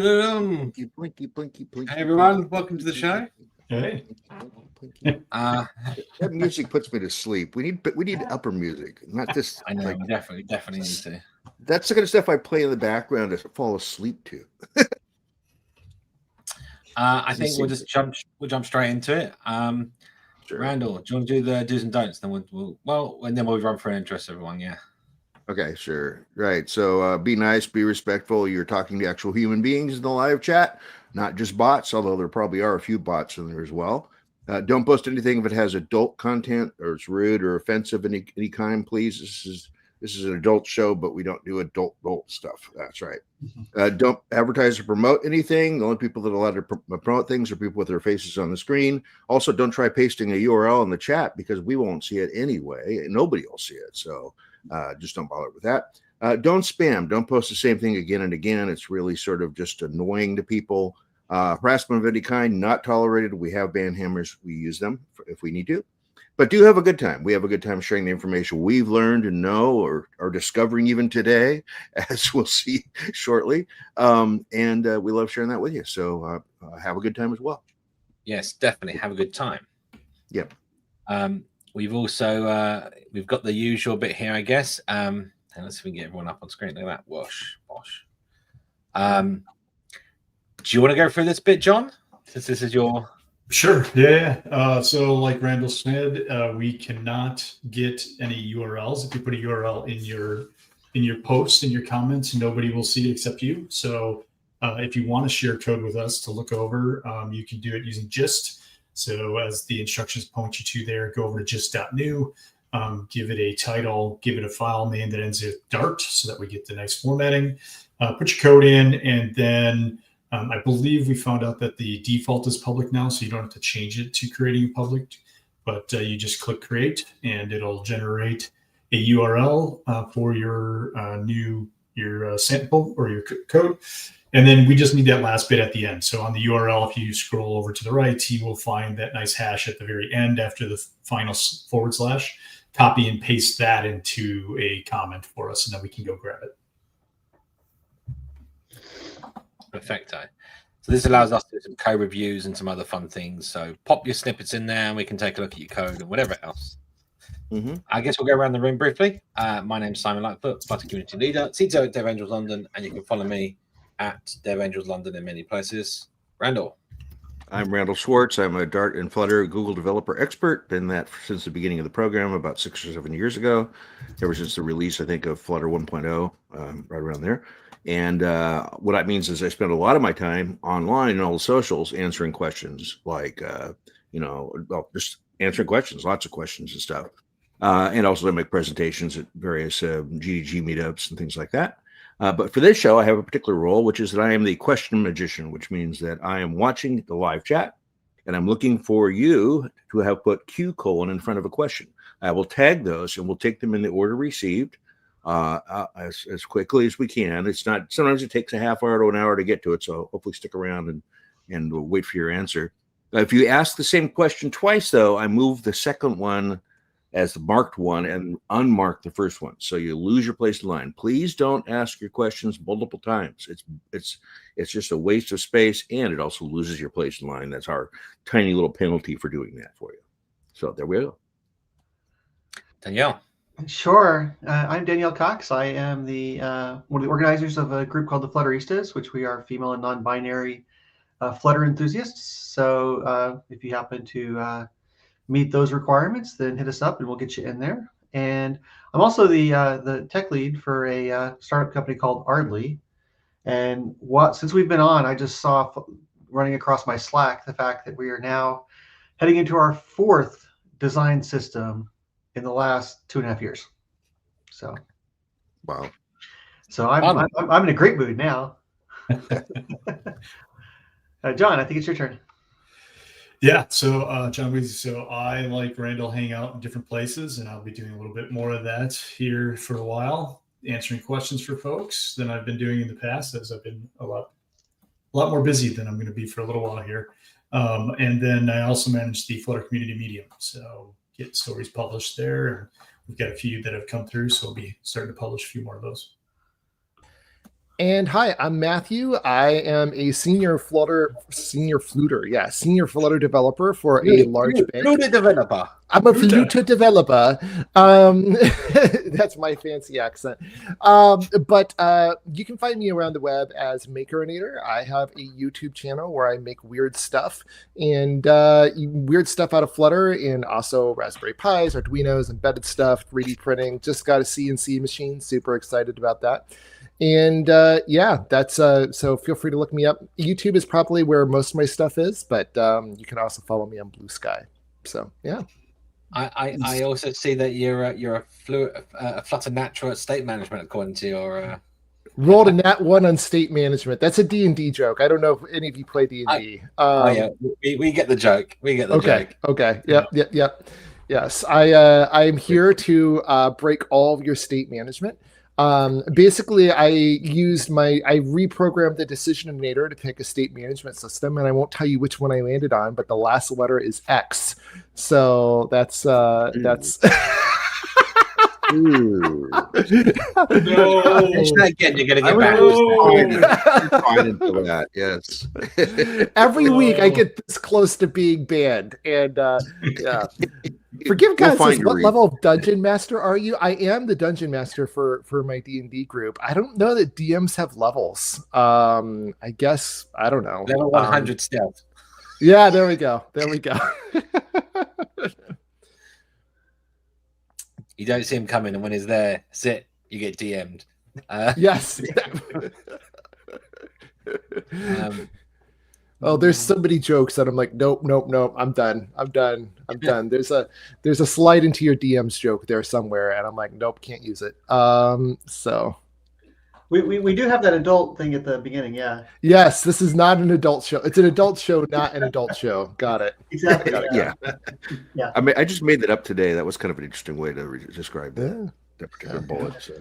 Blinky, blinky, blinky, blinky. Hey everyone, welcome to the show. Hey. That music puts me to sleep. We need upper music, not this. I know, like, we definitely need to. That's the kind of stuff I play in the background to fall asleep to. I think we'll jump straight into it. Sure. Randall, do you want to do the do's and don'ts? Then we'll run through and interest everyone. Yeah. Okay, sure. Right. So be nice, be respectful. You're talking to actual human beings in the live chat, not just bots, although there probably are a few bots in there as well. Don't post anything if it has adult content or it's rude or offensive in any kind, please. This is an adult show, but we don't do adult stuff. That's right. Don't advertise or promote anything. The only people that are allowed to promote things are people with their faces on the screen. Also, don't try pasting a URL in the chat because we won't see it anyway. Nobody will see it. So just don't bother with that. Don't spam. Don't post the same thing again and again. It's really sort of just annoying to people. Harassment of any kind, not tolerated. We have ban hammers. We use them if we need to. But do have a good time. We have a good time sharing the information we've learned and know or are discovering even today, as we'll see shortly. And we love sharing that with you. So have a good time as well. Yes, definitely have a good time. Yep. We've also we've got the usual bit here, I guess. And let's see if we can get everyone up on screen. Look at that. Wash. Do you want to go through this bit, John? Since this is your... Sure. Yeah. So like Randall said, we cannot get any URLs. If you put a URL in your post, in your comments, nobody will see it except you. So if you want to share code with us to look over, you can do it using gist. So as the instructions point you to there, go over to gist.new, give it a title, give it a file name that ends with Dart so that we get the nice formatting. Put your code in, and then I believe we found out that the default is public now, so you don't have to change it to creating public, but you just click create and it'll generate a URL for your sample or your code. And then we just need that last bit at the end. So on the URL, if you scroll over to the right, you will find that nice hash at the very end after the final /. Copy and paste that into a comment for us, and then we can go grab it. Perfecto. So this allows us to do some code reviews and some other fun things. So pop your snippets in there and we can take a look at your code and whatever else. I guess we'll go around the room briefly. My name's Simon Lightfoot, Flutter Community Leader, CTO at Dev Angels London, and you can follow me at Dev Angels London in many places. Randall. I'm Randall Schwartz. I'm a Dart and Flutter Google developer expert. Been that since the beginning of the program about 6 or 7 years ago, ever since the release, I think, of Flutter 1.0, right around there. And what that means is I spend a lot of my time online and all the socials answering questions like, just answering questions, lots of questions and stuff. And also I make presentations at various GDG meetups and things like that. But for this show, I have a particular role, which is that I am the question magician, which means that I am watching the live chat and I'm looking for you to have put Q: in front of a question. I will tag those and we'll take them in the order received. As quickly as we can. It's not, sometimes it takes a half hour to an hour to get to it. So hopefully stick around and we'll wait for your answer. If you ask the same question twice, though, I move the second one as the marked one and unmark the first one. So you lose your place in line. Please don't ask your questions multiple times. It's just a waste of space and it also loses your place in line. That's our tiny little penalty for doing that for you. So there we go. Danielle. Sure. I'm Danielle Cox. I am the one of the organizers of a group called the Flutteristas, which we are female and non-binary Flutter enthusiasts. So if you happen to meet those requirements, then hit us up and we'll get you in there. And I'm also the tech lead for a startup company called Ardly. And since we've been on, I just saw running across my Slack the fact that we are now heading into our 4th design system in the last 2.5 years. So, wow. So I'm in a great mood now. John, I think it's your turn. Yeah. So, John Weezy. So I, like Randall, hang out in different places, and I'll be doing a little bit more of that here for a while, answering questions for folks than I've been doing in the past, as I've been a lot more busy than I'm going to be for a little while here. And then I also manage the Flutter Community Medium. So get stories published there. And we've got a few that have come through, so we'll be starting to publish a few more of those. And hi, I'm Matthew. I am a senior Flutter developer for a large bank. Flutter developer. I'm a Flutter developer. That's my fancy accent. But you can find me around the web as Makerinator. I have a YouTube channel where I make weird stuff and weird stuff out of Flutter, and also Raspberry Pis, Arduinos, embedded stuff, 3D printing. Just got a CNC machine. Super excited about that. And that's so feel free to look me up. YouTube is probably where most of my stuff is, but you can also follow me on Blue Sky. So yeah. I also see that you're a Flutter natural at state management, according to your rolled a nat 1 on state management. That's a D&D joke. I don't know if any of you play D&D. Yeah, we get the joke. We get the joke. Okay. Yep. Yes, I'm here to break all of your state management. Basically, I reprogrammed the decisionator to pick a state management system, and I won't tell you which one I landed on, but the last letter is X. So that's Ooh. No. Again, you're gonna get back. Fine into that, yes. Every week I get this close to being banned, and yeah. Forgive guys, what level of dungeon master are you? I am the dungeon master for my D&D group. I don't know that DMs have levels. I guess I don't know. Level 100 stealth. Yeah, there we go. You don't see him coming, and when he's there, sit. You get DM'd. Yes. Oh, there's so many jokes that I'm like, nope. I'm done. There's a slide into your DMs joke there somewhere, and I'm like, nope, can't use it. So we do have that adult thing at the beginning, yeah. Yes, this is not an adult show. It's an adult show, not an adult show. Got it. Exactly. Yeah. Yeah. I mean, I just made that up today. That was kind of an interesting way to describe that particular bullet. So.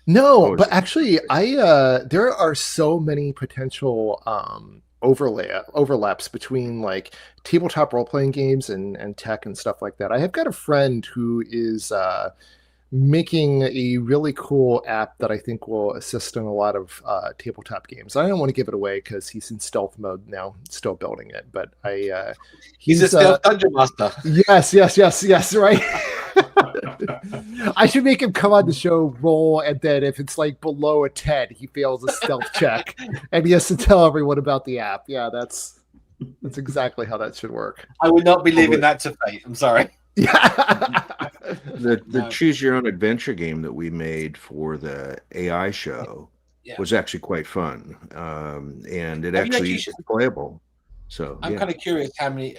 No, but actually, there are so many potential overlaps between like tabletop role-playing games and tech and stuff like that. I have got a friend who is making a really cool app that I think will assist in a lot of tabletop games. I don't want to give it away because he's in stealth mode now, still building it. But he's a stealth dungeon master. Yes, right. I should make him come on the show, roll, and then if it's like below a 10, he fails a stealth check, and he has to tell everyone about the app. Yeah, that's exactly how that should work. I would not be leaving that to fate. I'm sorry. Yeah. The choose your own adventure game that we made for the AI show was actually quite fun, and it actually is playable. So I'm kind of curious how many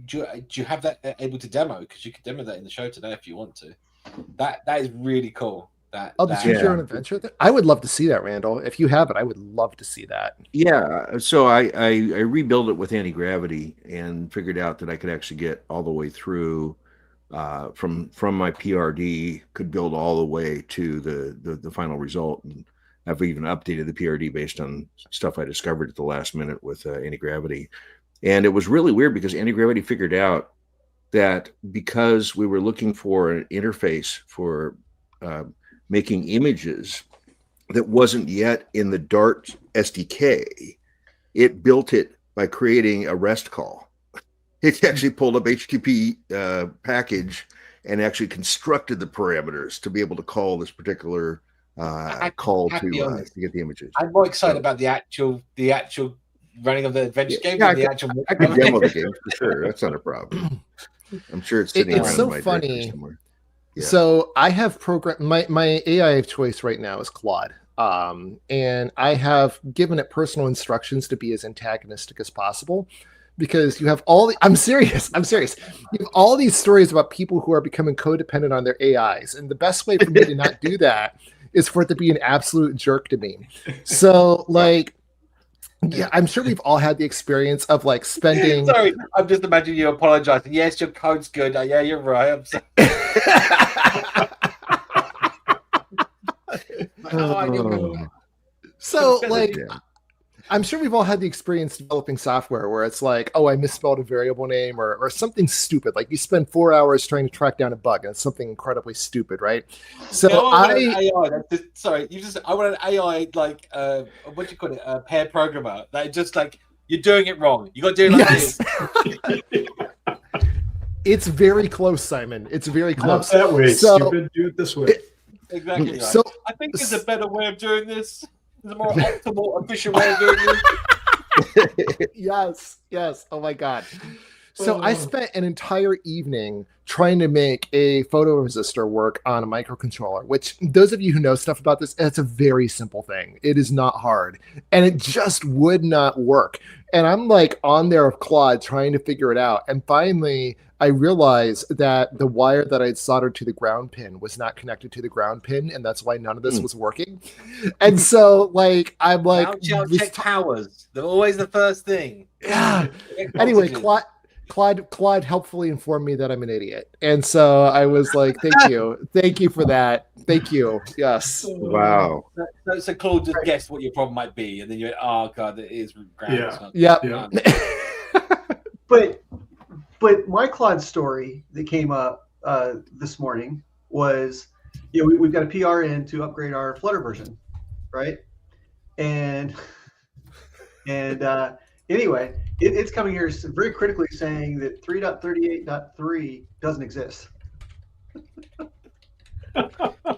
do you have that able to demo? Because you could demo that in the show today if you want to. That is really cool. The choose your own adventure thing? I would love to see that, Randall. If you have it, I would love to see that. Yeah, so I rebuilt it with anti-gravity and figured out that I could actually get all the way through from my PRD, could build all the way to the final result, and I've even updated the PRD based on stuff I discovered at the last minute with anti-gravity. And it was really weird because anti-gravity figured out that because we were looking for an interface for making images that wasn't yet in the Dart SDK, it built it by creating a REST call. It actually pulled up HTTP package and actually constructed the parameters to be able to call this particular call to get the images. I'm more excited about the actual running of the adventure game. I could demo the game for sure. That's not a problem. I'm sure it's sitting around. It's so my funny. Somewhere. Yeah. So I have programmed my AI of choice right now is Claude, and I have given it personal instructions to be as antagonistic as possible. Because you have I'm serious. You have all these stories about people who are becoming codependent on their AIs, and the best way for me to not do that is for it to be an absolute jerk to me. So, like, yeah, I'm sure we've all had the experience of like spending. Sorry, I'm just imagining you apologizing. Yes, your code's good. Yeah, you're right. I'm sorry. So, like, I'm sure we've all had the experience developing software where it's like, oh, I misspelled a variable name or something stupid. Like you spend 4 hours trying to track down a bug and it's something incredibly stupid, right? So No, I want an AI. Sorry, I want an AI like what do you call it? A pair programmer. That just like you're doing it wrong. You got to do it like yes. this. It's very close, Simon. It's very close. Not that way, So- stupid. Do it this way. Exactly right. So- I think there's a better way of doing this. There's a more optimal, efficient way of doing this. Yes. Oh my God. So I spent an entire evening trying to make a photoresistor work on a microcontroller, which those of you who know stuff about this, it's a very simple thing. It is not hard. And it just would not work. And I'm like on there with Claude trying to figure it out. And finally, I realized that the wire that I'd soldered to the ground pin was not connected to the ground pin. And that's why none of this was working. And so like, I'm like, check powers. They're always the first thing. Yeah. Anyway, Claude helpfully informed me that I'm an idiot. And so I was like, thank you for that. Thank you. Yes. Wow. So Claude just guessed what your problem might be, and then you're oh god, it is ground. Yeah. But my Claude story that came up this morning was, we've got a PR in to upgrade our Flutter version, right? And anyway, it's coming here very critically saying that 3.38.3 doesn't exist.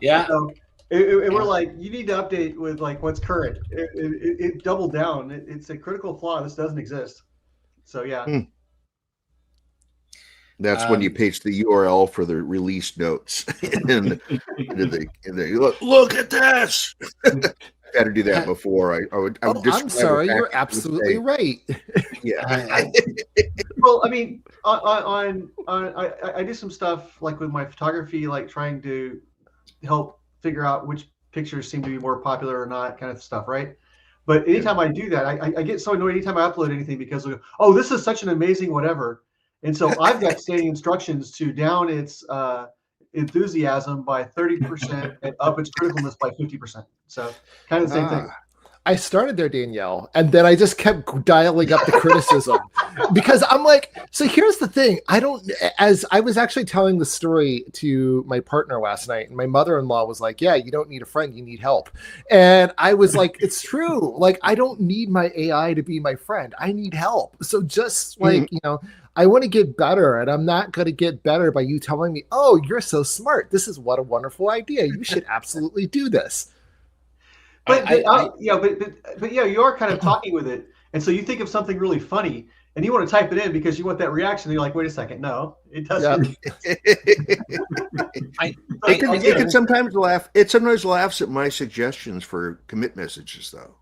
Yeah. So we're like, you need to update with like what's current. It doubled down. It's a critical flaw. This doesn't exist. So yeah. That's when you paste the URL for the release notes. and they look at this. Got to do that before I would. I'm sorry, you're absolutely right. Yeah. Well, I mean, I do some stuff like with my photography, like trying to help figure out which pictures seem to be more popular or not, kind of stuff, right? But anytime I do that, I get so annoyed anytime I upload anything because, oh, this is such an amazing whatever. And so I've got standing instructions to down its enthusiasm by 30% and up its criticalness by 50%. So kind of the same thing. I started there, Danielle, and then I just kept dialing up the criticism because I'm like, so here's the thing. As I was actually telling the story to my partner last night, and my mother-in-law was like, yeah, you don't need a friend, you need help. And I was like, it's true. Like, I don't need my AI to be my friend. I need help. So just like, I want to get better, and I'm not going to get better by you telling me, oh, you're so smart. This is what a wonderful idea. You should absolutely do this. But you are kind of talking with it, and so you think of something really funny, and you want to type it in because you want that reaction. And you're like, wait a second, no, it doesn't. It can sometimes laugh. It sometimes laughs at my suggestions for commit messages, though.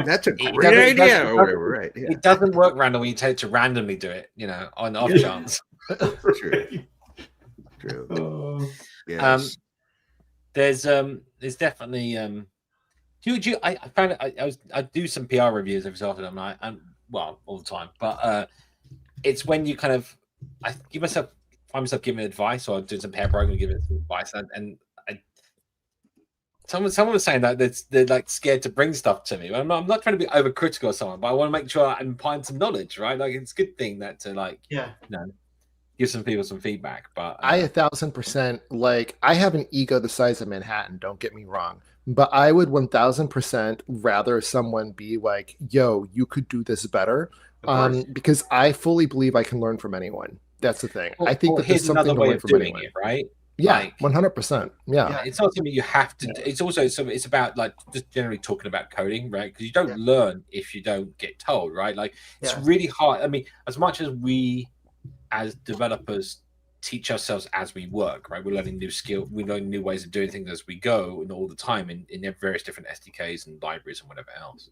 That's a great idea, or whatever, right? Yeah. It doesn't work randomly. You take to randomly do it, on the off chance. True. Yes. There's definitely I found it, I do some PR reviews every so often. All the time, but it's when you kind of find myself giving advice, or doing some pair programming, giving some advice, and someone was saying that they're like scared to bring stuff to me. I'm not trying to be overcritical of someone, but I want to make sure I impart some knowledge, right? Like it's a good thing that to give some people some feedback. But I 1,000% like I have an ego the size of Manhattan. Don't get me wrong, but I would 1,000% rather someone be like, "Yo, you could do this better," because I fully believe I can learn from anyone. That's the thing. I think that there's something to learn from anyone. It, right? Yeah, 100%. Yeah, it's not something you have to. It's also something. It's about like just generally talking about coding, right? Because you don't learn if you don't get told, right? Like it's really hard. I mean, as much as we as developers teach ourselves as we work, right? We're learning new skills, we're learning new ways of doing things as we go, and all the time in various different SDKs and libraries and whatever else.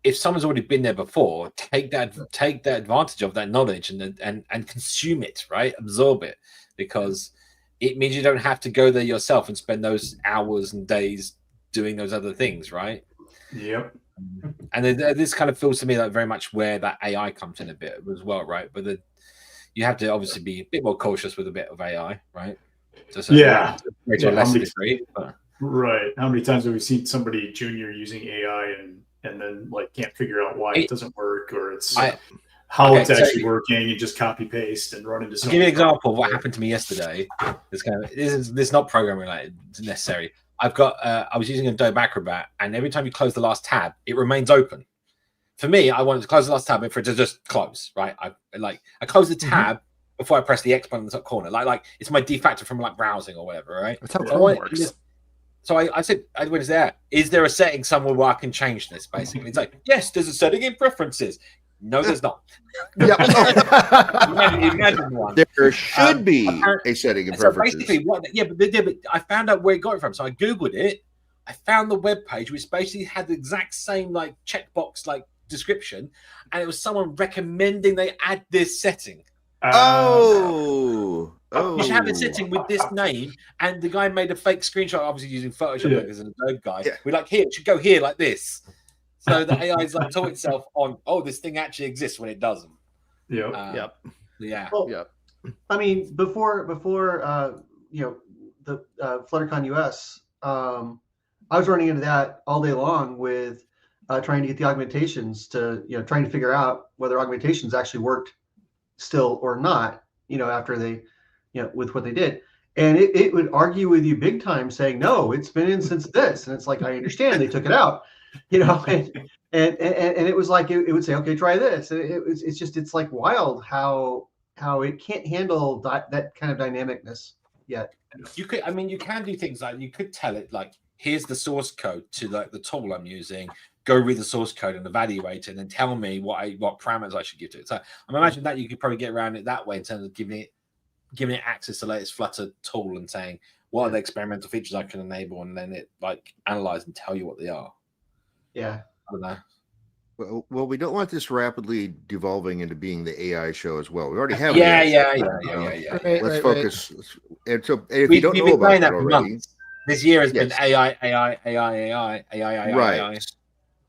If someone's already been there before, take that advantage of that knowledge and consume it, right? Absorb it, because it means you don't have to go there yourself and spend those hours and days doing those other things, right? Yep. And this kind of feels to me like very much where that AI comes in a bit as well, right? But you have to obviously be a bit more cautious with a bit of AI, right? To a less degree. But Right. How many times have we seen somebody junior using AI and then like can't figure out why it doesn't work, or it's how it's actually working, and just copy paste and run into I'll give you an example of what happened to me yesterday. This is not programming related necessarily. I've got I was using Adobe Acrobat, and every time you close the last tab, it remains open. For me, I wanted to close the last tab and for it to just close, right? I close the tab before I press the X button in the top corner. Like it's my de facto from like browsing or whatever, right? That's how Chrome works. So I said, what is there? Is there a setting somewhere where I can change this? Basically, it's like, yes, there's a setting in preferences. No, there's not. Yep. Imagine one. There should be a setting in preferences. Basically, but I found out where it got it from. So I Googled it. I found the web page, which basically had the exact same like checkbox like description, and it was someone recommending they add this setting. You should have a setting with this name, and the guy made a fake screenshot, obviously using Photoshop because an Adobe guy. We're like, here, it should go here like this. So the AI is like taught itself on, this thing actually exists when it doesn't. Yeah. Well, I mean, before the FlutterCon US, I was running into that all day long with trying to get the augmentations to, trying to figure out whether augmentations actually worked still or not, after they, with what they did. And it would argue with you big time saying, no, it's been in since this. And it's like, I understand they took it out, and it was like, it would say, okay, try this. And it's like wild how it can't handle that kind of dynamicness yet. You can do things like, you could tell it like, here's the source code to like the tool I'm using. Go read the source code and evaluate it, and then tell me what parameters I should give to it. So I'm imagining that you could probably get around it that way in terms of giving it access to the latest Flutter tool and saying what are the experimental features I can enable, and then it like analyze and tell you what they are. Yeah, I don't know. Well, we don't want this rapidly devolving into being the AI show as well. We already have. Yeah. Let's focus. And so, if you don't know about that already, this year has been AI. Right.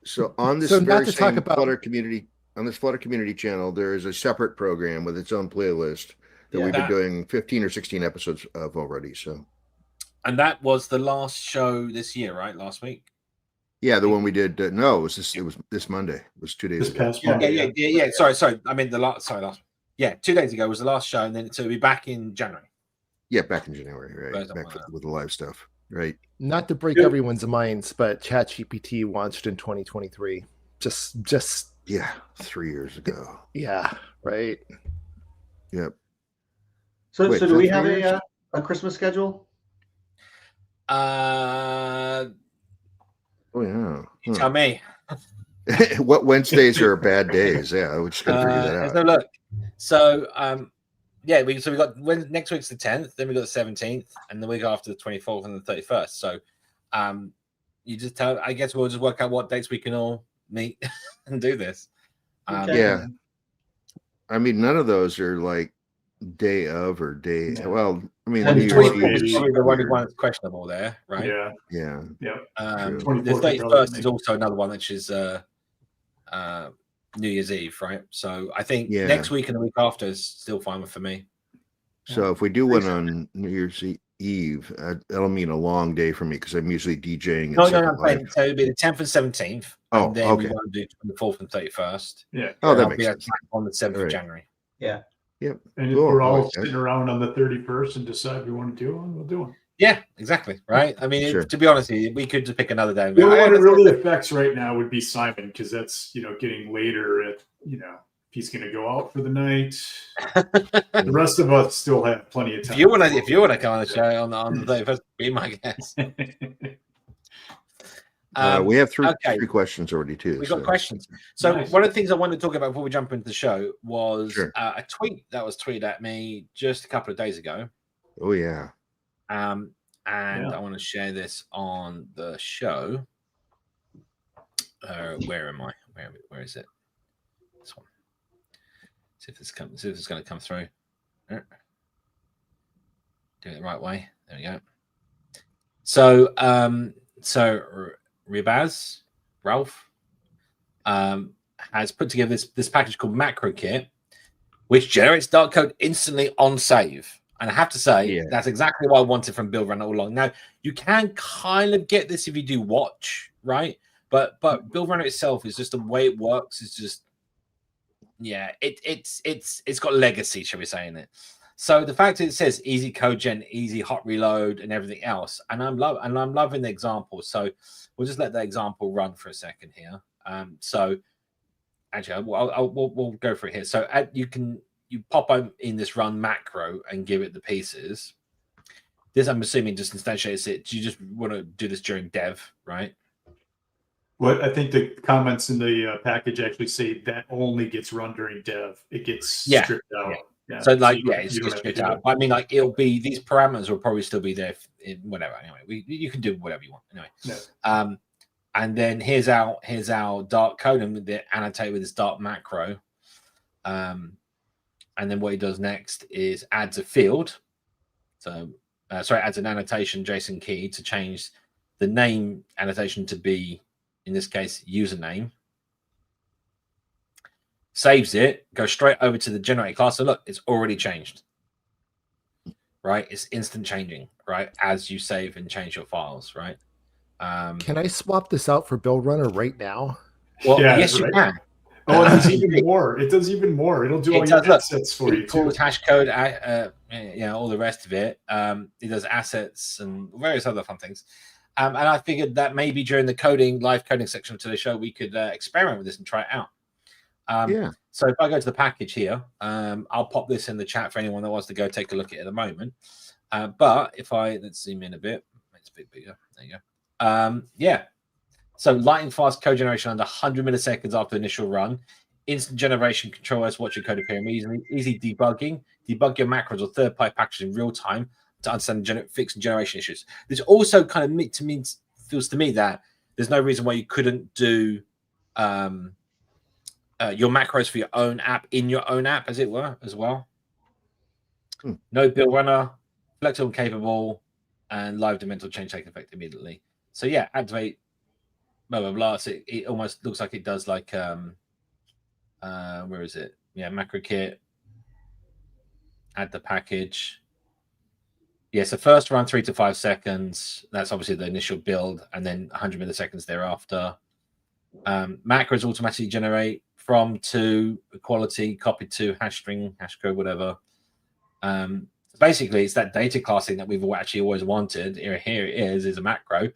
So on this very same Flutter community, on this Flutter community channel, there is a separate program with its own playlist that we've been doing 15 or 16 episodes of already. So, and that was the last show this year, right? Last week. Yeah, the one we did. No, it was this Monday. It was 2 days ago. Yeah. Sorry. I mean last. 2 days ago was the last show, and then it'll be back in January. Yeah, back in January, right? Back with the live stuff. Right. Not to break everyone's minds, but ChatGPT launched in 2023. Just 3 years ago. Yeah, right. Yep. So do we have a Christmas schedule? You tell me. What Wednesdays are bad days? Yeah, we just gotta figure that out. So look. So we got next week's the 10th, then we got the 17th, and the week after the 24th and the 31st. So you just tell, I guess we'll just work out what dates we can all meet and do this. Yeah. I mean, none of those are like day of or day. Yeah. Well, I mean, the 24th is probably the one that's questionable there, right? Yeah. The 31st is also another one, which is New Year's Eve, right? So I think next week and the week after is still fine for me. So if we do one on New Year's Eve, that'll mean a long day for me because I'm usually DJing. No. So it'll be the 10th and 17th. Oh, and then okay. we want to do the 4th and 31st. Yeah. Oh, that makes sense. On the 7th of January. Yeah. Yep. And if we're all sitting around on the 31st and decide we want to do one, we'll do one. Yeah, exactly. Right. I mean, to be honest with you, we could just pick another day. The one it really affects right now would be Simon, because that's getting later. If he's going to go out for the night. The rest of us still have plenty of time. If you want to come on the show on the 31st, be my guest. We have three questions already too. We've got questions. So one of the things I wanted to talk about before we jump into the show was a tweet that was tweeted at me just a couple of days ago. Oh yeah. I want to share this on the show. Where am I? Where is it? This one. See if it's going to come through. Do it the right way. There we go. So Ralph has put together this package called Macro Kit, which generates Dart code instantly on save. And I have to say, Yeah. that's exactly what I wanted from Build Runner all along. Now, you can kind of get this if you do watch, right? But Build Runner itself is just the way it works. It's just, yeah, it's got legacy, shall we say, in it. So the fact that it says easy code gen, easy hot reload, and everything else, and I'm loving the example. So we'll just let the example run for a second here. So actually, we'll go for it here. So you pop in this run macro and give it the pieces. This, I'm assuming, just instantiates it. You just want to do this during dev, right? What I think the comments in the package actually say that only gets run during dev. It gets stripped out. Yeah. Yeah. So like, you it's don't just have to stripped do out. it. I mean, like, it'll be, these parameters will probably still be there in whatever. Anyway, you can do whatever you want. Anyway. Yeah. And then here's our Dart code, and they annotate with this Dart macro. And then what he does next is adds a field. So, adds an annotation JSON key to change the name annotation to be, in this case, username. Saves it, goes straight over to the generated class. So look, it's already changed, right? It's instant changing, right? As you save and change your files, right? Can I swap this out for Build Runner right now? Well, Yeah, yes, you right. can. Oh, it does even more. It does even more. It'll do all your assets for you It calls too. hash code, all the rest of it. It does assets and various other fun things. And I figured that maybe during the live coding section of today's show, we could experiment with this and try it out. So if I go to the package here, I'll pop this in the chat for anyone that wants to go take a look at it at the moment. But if let's zoom in a bit, it's a bit bigger. There you go. So lightning fast code generation under 100 milliseconds after initial run. Instant generation, control S, watch your code appear immediately. Easy debugging. Debug your macros or third-party packages in real time to understand fix and generation issues. This also kind of feels to me that there's no reason why you couldn't do your macros for your own app in your own app, as it were, as well. No Build Runner, flexible, capable, and live dimensional change take effect immediately. So yeah, activate. Blah blah blah. So it almost looks like it does like where is it? Yeah, macro kit. Add the package. Yeah, so first run 3 to 5 seconds. That's obviously the initial build, and then 100 milliseconds thereafter. Macros automatically generate from to equality, copy to hash string, hash code, whatever. Basically, it's that data classing that we've actually always wanted. Here it is a macro.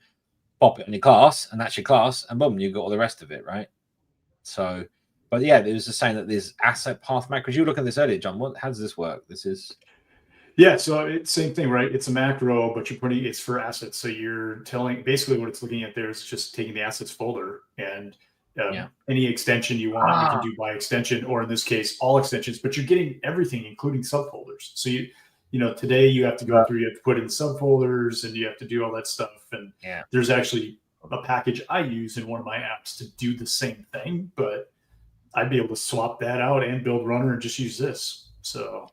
Pop it in your class, and that's your class, and boom, you've got all the rest of it, right? So, but yeah, there was just saying that there's asset path macros. You were looking at this earlier, John. How does this work? This is So it's same thing, right? It's a macro, but it's for assets. So you're telling basically what it's looking at there is just taking the assets folder and any extension you want, you can do by extension, or in this case, all extensions. But you're getting everything, including subfolders. So today you have to go through, you have to put in subfolders, and you have to do all that stuff. And there's actually a package I use in one of my apps to do the same thing, but I'd be able to swap that out and Build Runner and just use this. So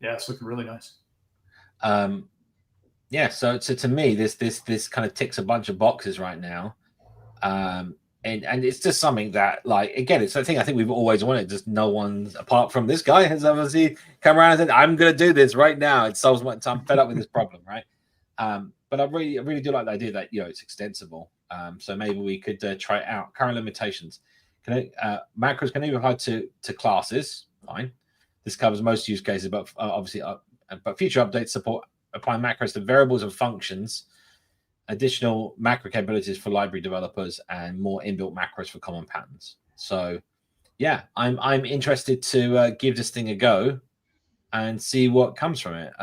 it's looking really nice. So to me, this kind of ticks a bunch of boxes right now. And it's just something that, like, again, it's a thing I think we've always wanted. Just no one, apart from this guy, has obviously come around and said, "I'm going to do this right now." It solves my. I'm fed up with this problem, right? But I really do like the idea that it's extensible. So maybe we could try it out. Current limitations: macros can even apply to classes. Fine. This covers most use cases, but obviously, but future updates support applying macros to variables and functions. Additional macro capabilities for library developers and more inbuilt macros for common patterns. So, yeah, I'm interested to give this thing a go and see what comes from it.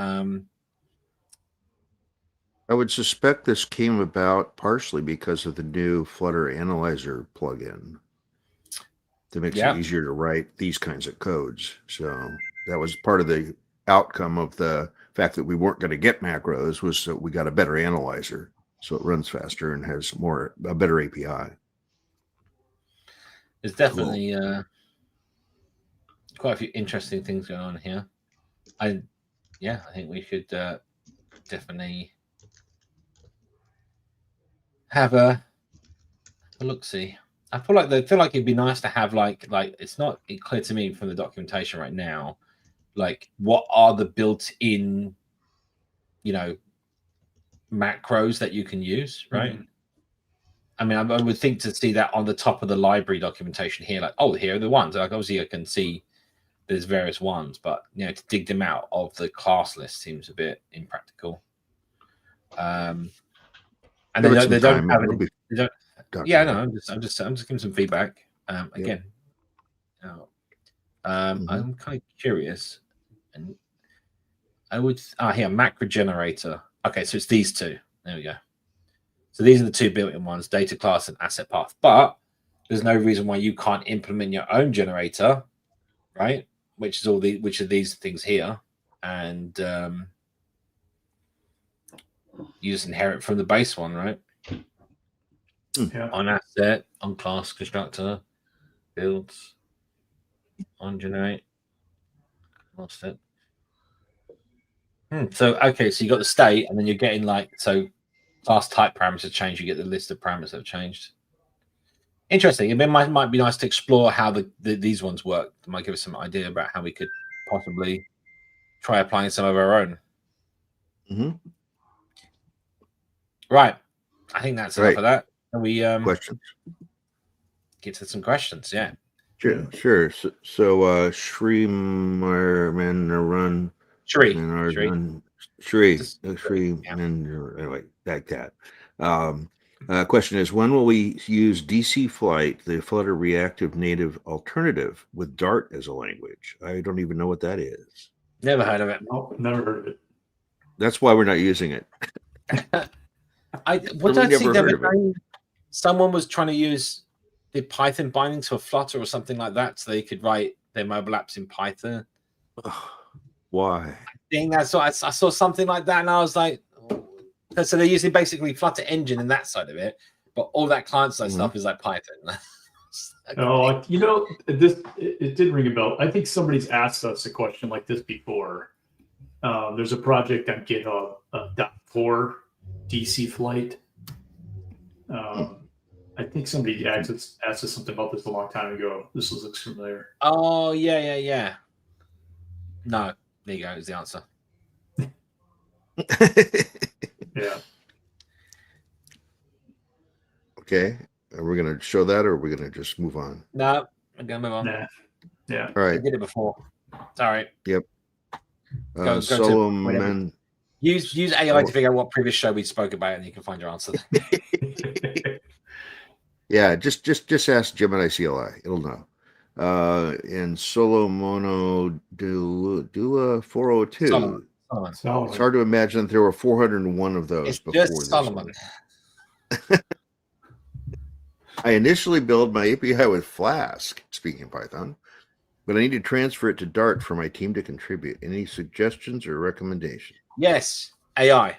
I would suspect this came about partially because of the new Flutter Analyzer plugin that makes it easier to write these kinds of codes. So that was part of the outcome of the fact that we weren't going to get macros, was that we got a better analyzer. So it runs faster and has a better API. There's definitely quite a few interesting things going on here. I think we should definitely have a look-see. I feel like it'd be nice to have like it's not clear to me from the documentation right now, like what are the built-in, macros that you can use, right? Mm-hmm. I mean, I would think to see that on the top of the library documentation here, like, oh, here are the ones. Like, obviously, I can see there's various ones, but to dig them out of the class list seems a bit impractical. And they don't have any. They don't. Yeah, no, I'm just giving some feedback. Again, I'm kind of curious, and I would here macro generator. Okay, so it's these two. There we go. So these are the two built-in ones: data class and asset path. But there's no reason why you can't implement your own generator, right? Which are these things here, and you just inherit from the base one, right? Yeah. On asset, on class constructor, builds, on generate, lost it. So you got the state, and then you're getting class type parameters change. You get the list of parameters that have changed. Interesting. It might be nice to explore how these ones work. It might give us some idea about how we could possibly try applying some of our own. Right. I think that's enough of that. Can we questions? Get to some questions? Yeah. Sure. So Shri Marman Shri. Anyway, like that. Question is, when will we use DC Flight, the Flutter reactive native alternative, with Dart as a language? I don't even know what that is. Never heard of it. Oh, never heard of it. That's why we're not using it. Someone was trying to use the Python binding to a Flutter or something like that, so they could write their mobile apps in Python. Why? I think that's what I saw something like that, and I was like, so they're using basically Flutter engine and that side of it, but all that client side stuff is like Python. Oh, it did ring a bell. I think somebody's asked us a question like this before. There's a project on GitHub, .4 DC Flight. I think somebody asked us something about this a long time ago. This looks familiar. Oh, yeah. No, there you go. Is the answer. Yeah. Okay. Are we going to show that, or are we going to just move on? No, I'm going to move on. Nah. Yeah. All right. I did it before. It's all right. Yep. Use AI to figure out what previous show we spoke about, and you can find your answer. Yeah, just ask Gemini CLI. It'll know. And Solo Mono Dula 402. Solomon. It's hard to imagine that there were 401 of those It's before just Solomon. I initially built my API with Flask, speaking of Python, but I need to transfer it to Dart for my team to contribute. Any suggestions or recommendations? Yes, AI.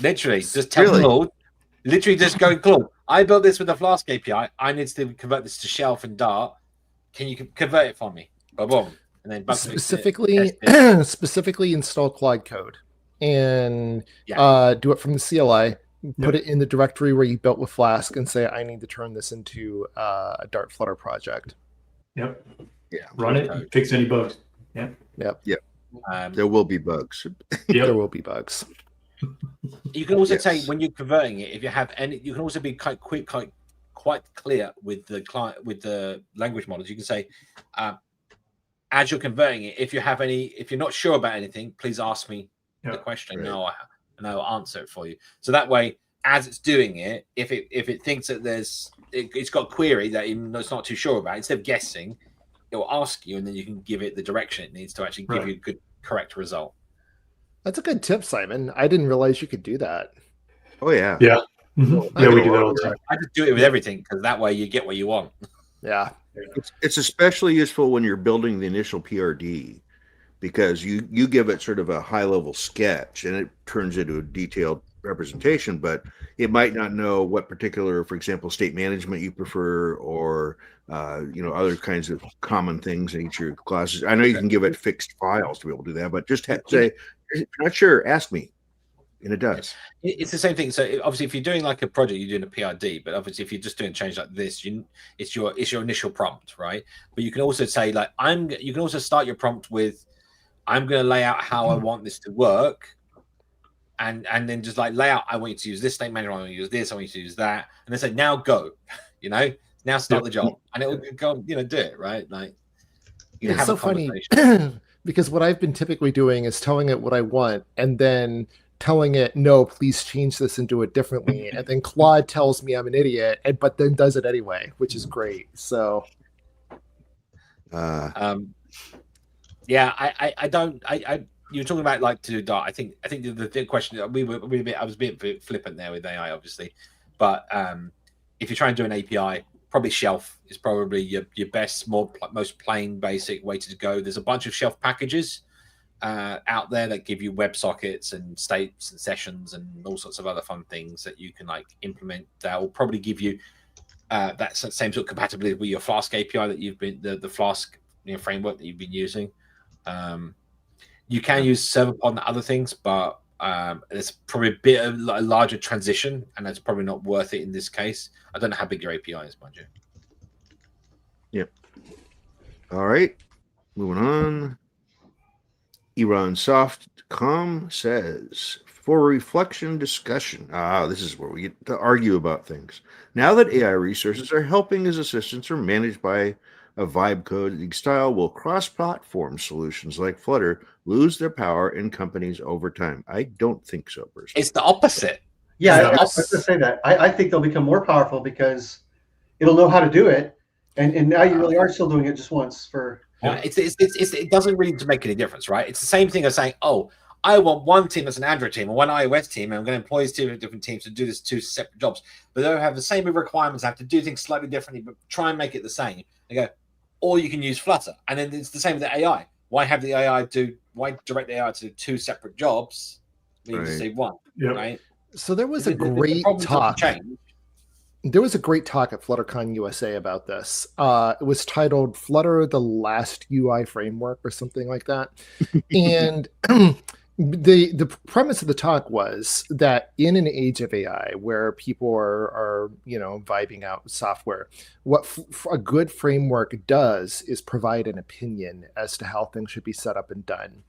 Literally, just tell Claude. Literally, just go, Claude. I built this with a Flask API. I need to convert this to Shelf and Dart. Can you convert it for me? Boom. And then specifically install Cloud Code and do it from the CLI. Put it in the directory where you built with Flask and say, I need to turn this into a Dart Flutter project. Yep. Yeah. Run it. Fix any bugs. Yep. There will be bugs. There will be bugs. You can also say when you're converting it, if you have any, you can also be quite clear with the client, with the language models. You can say, as you're converting it, if you're not sure about anything, please ask me the question. Right. And I'll answer it for you. So that way, as it's doing it, if it thinks that it's got a query that it's not too sure about, instead of guessing, it will ask you, and then you can give it the direction it needs to actually give you a good, correct result. That's a good tip, Simon. I didn't realize you could do that. Oh yeah. Yeah. Mm-hmm. Yeah, we do that all the time. I just do it with everything because that way you get what you want. Yeah. It's especially useful when you're building the initial PRD, because you give it sort of a high level sketch and it turns into a detailed representation, but it might not know what particular, for example, state management you prefer, or other kinds of common things in each of your classes. I know you can give it fixed files to be able to do that, but just say, if you're not sure, ask me. And it does. It's the same thing. So obviously, if you're doing like a project, you're doing a PID. But obviously, if you're just doing a change like this, it's your initial prompt, right? But you can also say like you can also start your prompt with I'm going to lay out how I want this to work, and then just like lay out. I want you to use this state manager. I want you to use this. I want you to use that, and then say now go. Now start the job, and it will go. Do it right. Like it's so funny because what I've been typically doing is telling it what I want, and then telling it, no, please change this and do it differently. And then Claude tells me I'm an idiot, but then does it anyway, which is great. So, I don't. You were talking about like to do Dart. I think the question I was a bit flippant there with AI, obviously, but if you're trying to do an API, probably Shelf is probably your best, most plain basic way to go. There's a bunch of Shelf packages out there that give you WebSockets and states and sessions and all sorts of other fun things that you can like implement. That will probably give you that same sort of compatibility with your Flask API that you've been the Flask framework that you've been using. You can use ServerPod and other things, but it's probably a bit of a larger transition, and that's probably not worth it in this case. I don't know how big your API is, mind you. Yep. All right, moving on. EronSoft.com says, for reflection discussion. This is where we get to argue about things. Now that AI resources are helping as assistants or managed by a vibe coding style, will cross-platform solutions like Flutter lose their power in companies over time? I don't think so, personally. It's the opposite. Yeah, I was going to say that. I think they'll become more powerful because it'll know how to do it, and now you really are still doing it just once for. It doesn't really make any difference, right? It's the same thing as saying, oh, I want one team that's an Android team and one iOS team, and I'm going to employ two different teams to do this two separate jobs, but they'll have the same requirements, have to do things slightly differently, but try and make it the same. They go, or you can use Flutter, and then it's the same with the AI. Why direct the AI to two separate jobs? We can just say one, right? So there was a great talk. There was a great talk at FlutterCon USA about this. It was titled Flutter, the Last UI Framework or something like that. And the premise of the talk was that in an age of AI where people are vibing out software, what a good framework does is provide an opinion as to how things should be set up and done.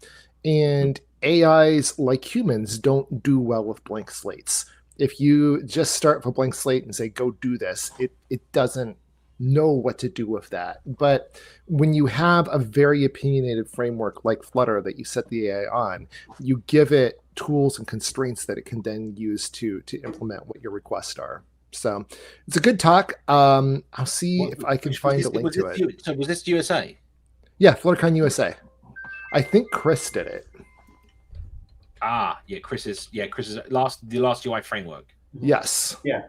And AIs, like humans, don't do well with blank slates. If you just start with a blank slate and say, go do this, it doesn't know what to do with that. But when you have a very opinionated framework like Flutter that you set the AI on, you give it tools and constraints that it can then use to implement what your requests are. So it's a good talk. I'll see if I can find a link to it. So was this USA? Yeah, FlutterCon USA. I think Chris did it. Chris's the last UI framework. Yes. Yeah.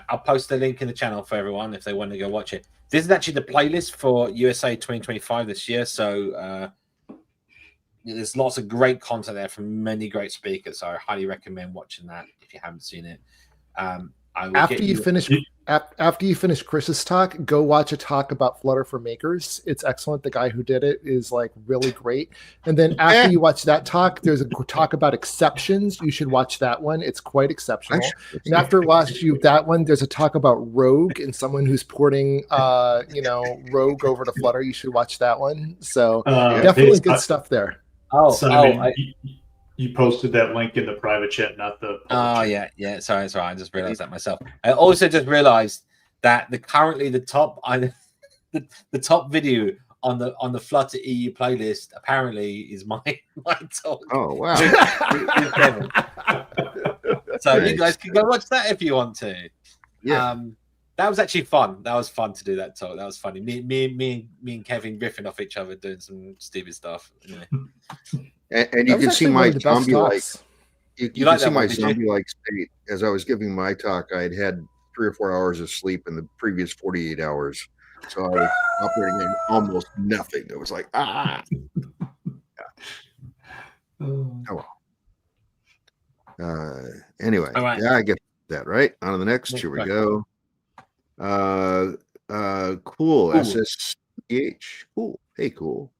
I'll post the link in the channel for everyone if they want to go watch it. This is actually the playlist for USA 2025 this year. So there's lots of great content there from many great speakers. So I highly recommend watching that if you haven't seen it. After you finish Chris's talk, go watch a talk about Flutter for Makers. It's excellent. The guy who did it is like really great. And then after you watch that talk, there's a talk about exceptions. You should watch that one. It's quite exceptional. And after watching that one, there's a talk about Rogue and someone who's porting Rogue over to Flutter. You should watch that one. So definitely good stuff there. You posted that link in the private chat, not the. Yeah. Sorry. I just realized that myself. I also just realized that the top video on the Flutter EU playlist apparently is my talk. Oh wow! with Kevin. So you guys can go watch that if you want to. Yeah. That was actually fun. That was fun to do that talk. That was funny. Me and Kevin riffing off each other, doing some stupid stuff. And you can see my zombie-like. You can see my zombie-like state as I was giving my talk. I had 3 or 4 hours of sleep in the previous 48 hours, so I was operating in almost nothing. It was like Oh well. Anyway, right. Yeah, I get that right. On to the next. Here we go. Cool. SSH. Cool. Hey, cool.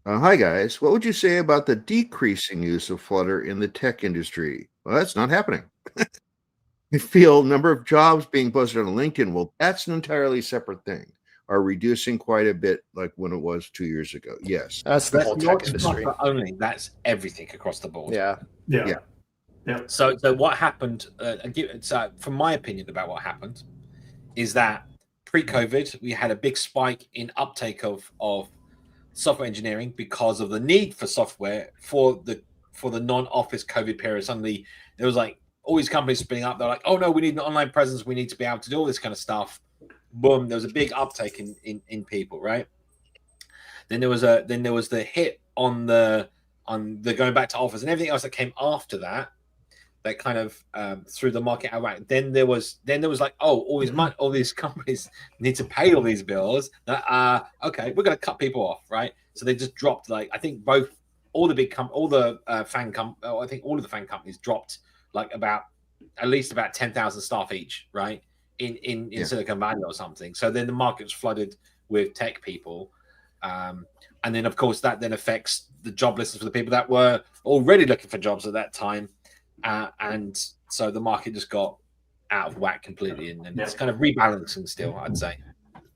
Hi guys. What would you say about the decreasing use of Flutter in the tech industry? Well, that's not happening. I feel number of jobs being posted on LinkedIn. Well, that's an entirely separate thing. Are reducing quite a bit, like when it was 2 years ago. Yes, That's the That's whole not tech industry. software only. That's everything across the board. Yeah. Yeah. So what happened? From my opinion about what happened, is that pre-COVID we had a big spike in uptake of software engineering because of the need for software for the non-office COVID period. Suddenly there was like all these companies spinning up. They're like, oh no, we need an online presence. We need to be able to do all this kind of stuff. Boom! There was a big uptake in people, right? Then there was the hit on the going back to office and everything else that came after that. That kind of threw the market out. Then there was like, oh, all these companies need to pay all these bills. Okay, we're going to cut people off, right? So they just dropped, like, I think all of the fan companies dropped like at least about 10,000 staff each, right? In Silicon Valley or something. So then the market's flooded with tech people. And then of course that then affects the job listings for the people that were already looking for jobs at that time. And so the market just got out of whack completely, and it's kind of rebalancing still, I'd say.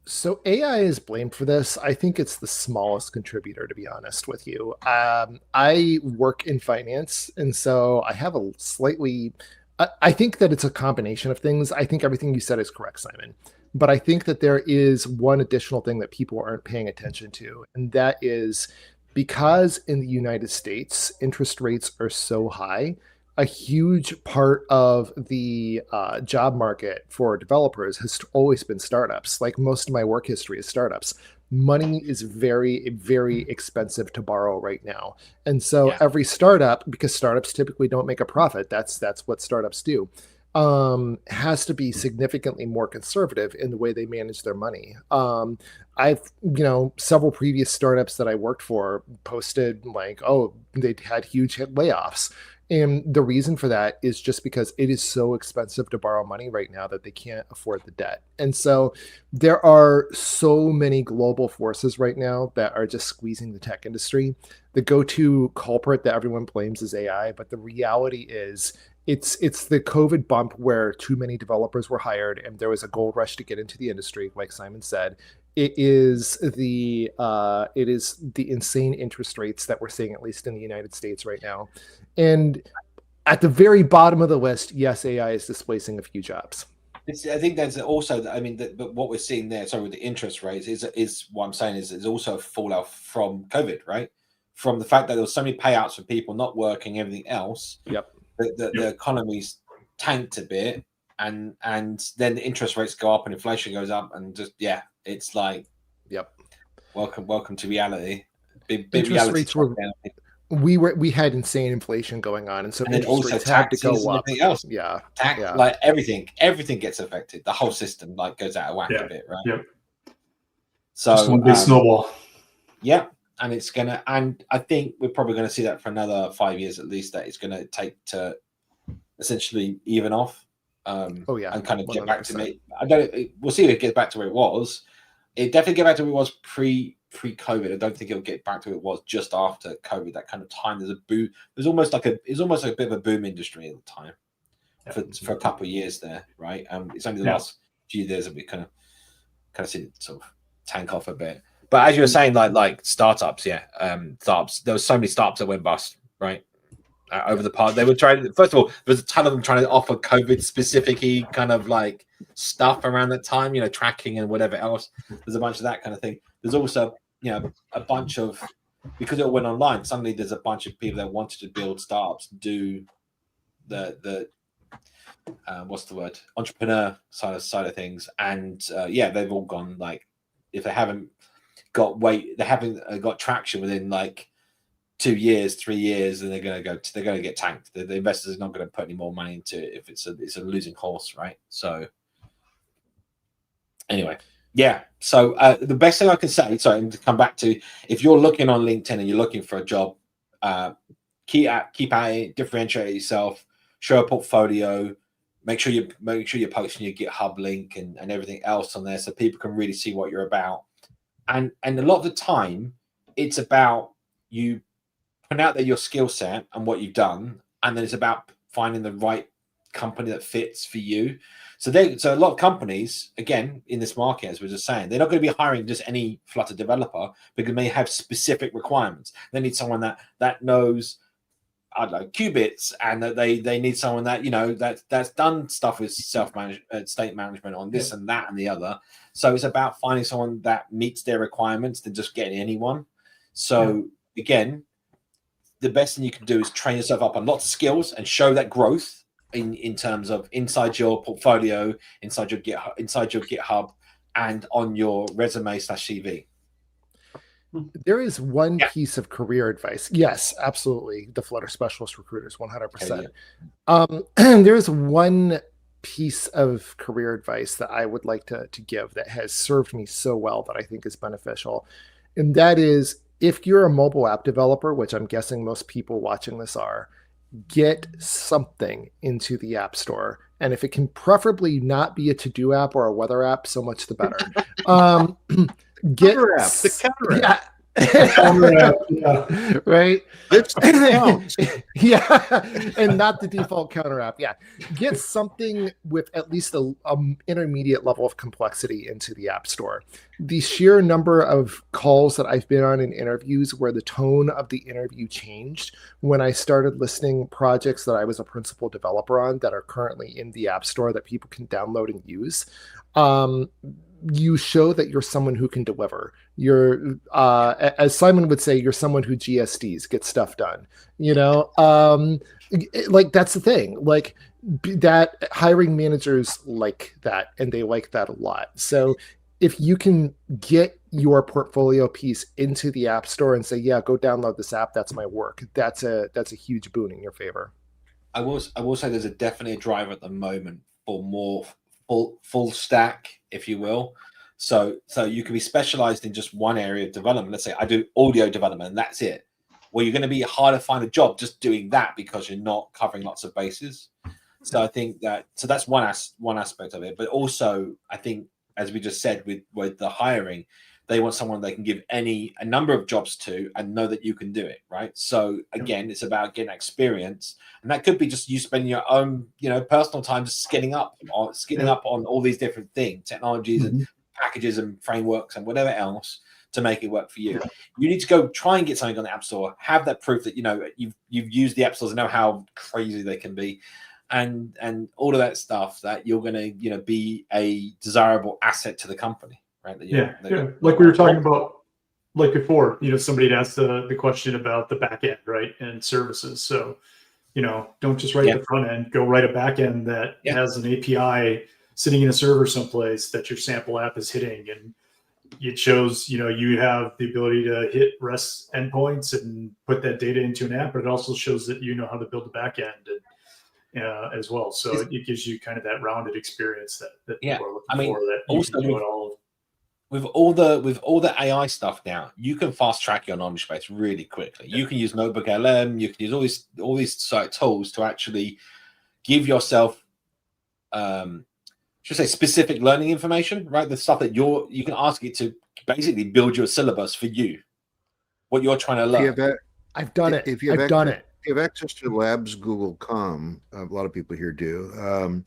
So AI is blamed for this. I think it's the smallest contributor, to be honest with you. I work in finance, and so I have a slightly. I think that it's a combination of things. I think everything you said is correct, Simon. But I think that there is one additional thing that people aren't paying attention to, and that is because in the United States, interest rates are so high. A huge part of the job market for developers has always been startups. Like most of my work history is startups. Money is very, very expensive to borrow right now. And so every startup, because startups typically don't make a profit, that's what startups do, has to be significantly more conservative in the way they manage their money. I've, several previous startups that I worked for posted like, oh, they'd had huge layoffs. And the reason for that is just because it is so expensive to borrow money right now that they can't afford the debt. And so there are so many global forces right now that are just squeezing the tech industry. The go-to culprit that everyone blames is AI, but the reality is it's the COVID bump where too many developers were hired and there was a gold rush to get into the industry, like Simon said. It is the insane interest rates that we're seeing, at least in the United States right now. And at the very bottom of the list, yes, AI is displacing a few jobs. I think there's also, but what we're seeing there, sorry, with the interest rates is what I'm saying is also a fallout from COVID, right? From the fact that there was so many payouts for people not working, everything else. Yep. The economy's tanked a bit, and then the interest rates go up and inflation goes up, and just it's like, yep, welcome to reality. Big interest reality rates were. We had insane inflation going on, and so and interest rates had to go up. Else. Yeah, like everything gets affected. The whole system like goes out of whack a bit, right? Yep. So big snowball. Yeah, and I think we're probably gonna see that for another 5 years at least. That it's gonna take to essentially even off. And kind of 100%. Get back to me. We'll see if it gets back to where it was. It definitely get back to where it was pre-COVID. I don't think it'll get back to where it was just after COVID. That kind of time, there's a boom. It's almost like a bit of a boom industry at the time for a couple of years there, right? It's only the last few years that we kind of seen it sort of tank off a bit. But as you were saying, like startups, startups. There was so many startups that went bust, right? Over the past, they were trying. First of all, there was a ton of them trying to offer COVID-specific kind of like stuff around that time, tracking and whatever else. There's a bunch of that kind of thing. There's also, a bunch of, because it all went online. Suddenly, there's a bunch of people that wanted to build startups, do the what's the word, entrepreneur side of things, and they've all gone like, if they haven't got traction within like 2 years, 3 years, and they're going to get tanked. The investors are not going to put any more money into it if it's a losing horse, right? So anyway, so the best thing I can say, and to come back to, if you're looking on LinkedIn and you're looking for a job, keep at it, differentiate yourself, show a portfolio, make sure you're posting your GitHub link and everything else on there so people can really see what you're about. And a lot of the time, it's about you putting out there your skill set and what you've done, and then it's about finding the right company that fits for you. So a lot of companies, again, in this market, as we were just saying, they're not going to be hiring just any Flutter developer because they have specific requirements. They need someone that knows, I don't know, qubits, and that they need someone that, you know, that's done stuff with state management on this and that and the other. So it's about finding someone that meets their requirements than just getting anyone. So again, the best thing you can do is train yourself up on lots of skills and show that growth in terms of inside your portfolio, inside your GitHub, and on your resume/CV. There is one piece of career advice. Yes, absolutely. The Flutter Specialist Recruiters, 100%. There is one piece of career advice that I would like to give that has served me so well that I think is beneficial. And that is, if you're a mobile app developer, which I'm guessing most people watching this are, get something into the App Store. And if it can preferably not be a to-do app or a weather app, so much the better. Get the counter app. Right. Counts. And not the default counter app. Get something with at least a intermediate level of complexity into the App Store. The sheer number of calls that I've been on in interviews where the tone of the interview changed when I started listing projects that I was a principal developer on that are currently in the App Store that people can download and use. You show that you're someone who can deliver. You're, as Simon would say, you're someone who GSDs, get stuff done. You know, like that's the thing. Like that, hiring managers like that, and they like that a lot. So if you can get your portfolio piece into the App Store and say, "Yeah, go download this app. That's my work." That's a huge boon in your favor. I will say there's definitely a drive at the moment for more full stack, if you will. So you can be specialized in just one area of development. Let's say I do audio development and that's it. Well, you're going to be hard to find a job just doing that because you're not covering lots of bases. So I think that's one aspect of it. But also, I think, as we just said, with the hiring, they want someone they can give a number of jobs to and know that you can do it, right? So again, it's about getting experience, and that could be just you spending your own, personal time just skilling up on all these different things, technologies and packages and frameworks and whatever else to make it work for you. You need to go try and get something on the App Store, have that proof that you've used the App Stores and know how crazy they can be, and all of that stuff, that you're going to be a desirable asset to the company. Right. Like we were talking about, like before, somebody had asked the question about the back end, right, and services. So, don't just write the front end. Go write a back end that has an API sitting in a server someplace that your sample app is hitting, and it shows you have the ability to hit REST endpoints and put that data into an app, but it also shows that you know how to build the back end as well. So it gives you kind of that rounded experience that people are looking for. That also do it all. With all the AI stuff now, you can fast track your knowledge base really quickly. You can use Notebook LM, you can use all these tools to actually give yourself, specific learning information, right? The stuff that you can ask it to basically build your syllabus for you, what you're trying to learn. I've done it. If you have access to Labs Google.com, a lot of people here do.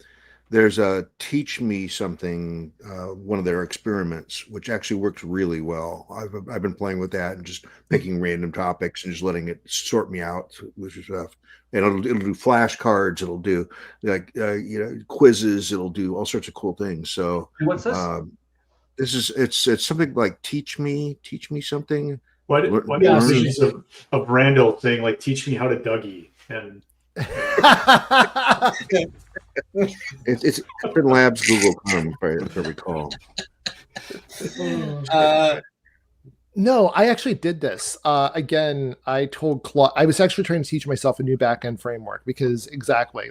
There's a Teach Me Something, one of their experiments, which actually works really well. I've been playing with that and just picking random topics and just letting it sort me out with stuff. And it'll do flashcards. It'll do quizzes. It'll do all sorts of cool things. So what's this? It's something like Teach Me Something. Why visions of Randall saying like Teach me how to Dougie and. It's in Labs Google.com, if I recall. No, I actually did this. Again, I told Claude, I was actually trying to teach myself a new backend framework because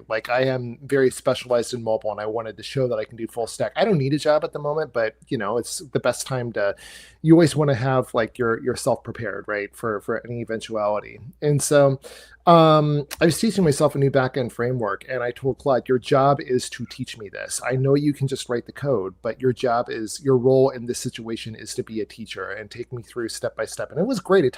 like I am very specialized in mobile and I wanted to show that I can do full stack. I don't need a job at the moment, but it's the best time you always want to have like yourself prepared, right? For any eventuality. And so I was teaching myself a new backend framework, and I told Claude, your job is to teach me this. I know you can just write the code, but your role in this situation is to be a teacher and take me through step by step. And it was great. It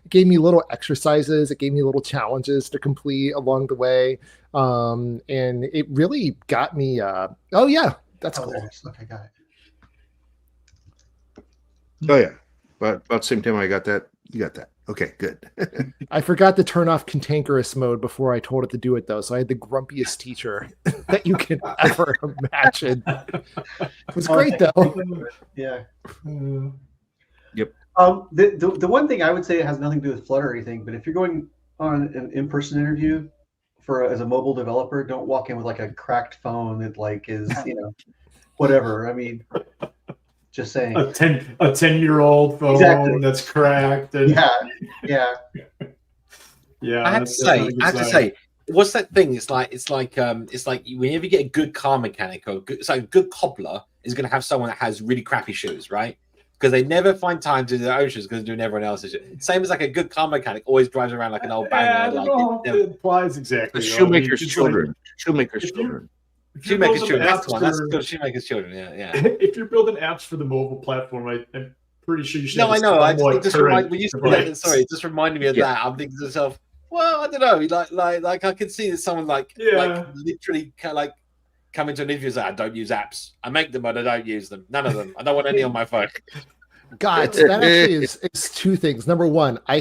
gave me little exercises. It gave me little challenges to complete along the way. And it really got me, oh yeah, that's cool. Okay, got it. Oh yeah, but about the same time I got that, you got that. Okay, good. I forgot to turn off cantankerous mode before I told it to do it, though. So I had the grumpiest teacher that you can ever imagine. It was great, though. Yeah. Yep. The one thing I would say, it has nothing to do with Flutter or anything, but if you're going on an in-person interview as a mobile developer, don't walk in with like a cracked phone that like is, whatever. I mean, just saying. A 10-year-old phone that's cracked. And... Yeah. Yeah. I have to say, what's that thing? It's like whenever you get a good car mechanic or a good cobbler is going to have someone that has really crappy shoes, right? Because they never find time to do their own shoes because they're doing everyone else's shoes. Same as like a good car mechanic always drives around like an old banger. It applies exactly. The shoemaker's children. Shoemaker's children. Shoemaker's children. That's one. That's good. Shoemaker's children. Yeah. If you're building apps for the mobile platform, I'm pretty sure you should. No, I know. It just reminded me of that. I'm thinking to myself, well, I don't know. Like I can see that someone like literally like come into an interview and say, I don't use apps. I make them, but I don't use them. None of them. I don't want any on my phone. God, that actually is two things. Number one, I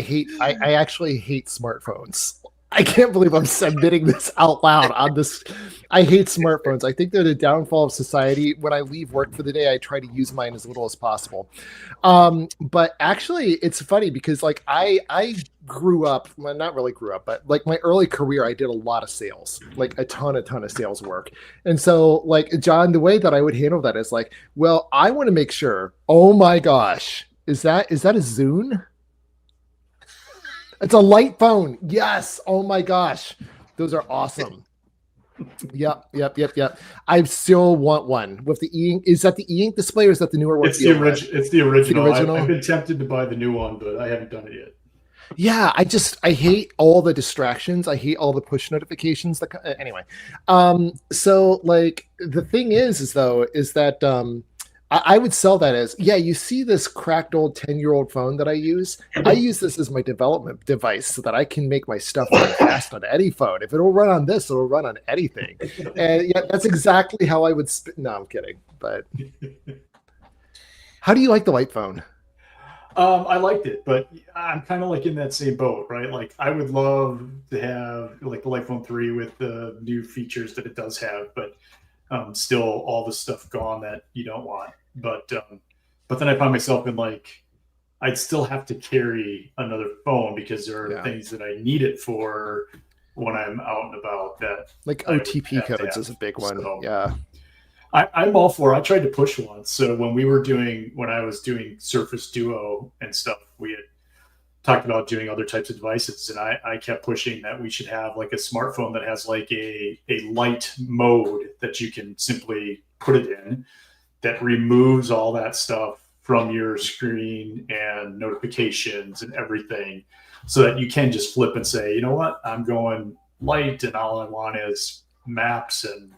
actually hate smartphones. I can't believe I'm admitting this out loud on this. I hate smartphones. I think they're the downfall of society. When I leave work for the day, I try to use mine as little as possible. But actually, it's funny because like I grew up, well, not really grew up, but like my early career, I did a lot of sales, like a ton of sales work. And so like, John, the way that I would handle that is like, well, I want to make sure, oh my gosh, is that a Zune? It's a light phone. Yes. Oh my gosh. Those are awesome. Yep. I still want one with the e-ink. Is that the e-ink display or is that the newer one? It's the original. I've been tempted to buy the new one, but I haven't done it yet. Yeah, I hate all the distractions. I hate all the push notifications. Anyway, so like the thing is that I would sell that as, you see this cracked old 10-year-old phone that I use this as my development device so that I can make my stuff run fast on any phone. If it'll run on this, it'll run on anything. And that's exactly how I would no, I'm kidding. But how do you like the light phone? I liked it, but I'm kind of like in that same boat, right? Like I would love to have like the Light Phone 3 with the new features that it does have, but still all the stuff gone that you don't want. But then I find myself in like, I'd still have to carry another phone because there are things that I need it for when I'm out and about. That like OTP codes is a big one. So, yeah. I'm all for it. I tried to push once. So when I was doing Surface Duo and stuff, we had talked about doing other types of devices. And I kept pushing that we should have like a smartphone that has like a light mode that you can simply put it in that removes all that stuff from your screen and notifications and everything so that you can just flip and say, you know what, I'm going light and all I want is maps and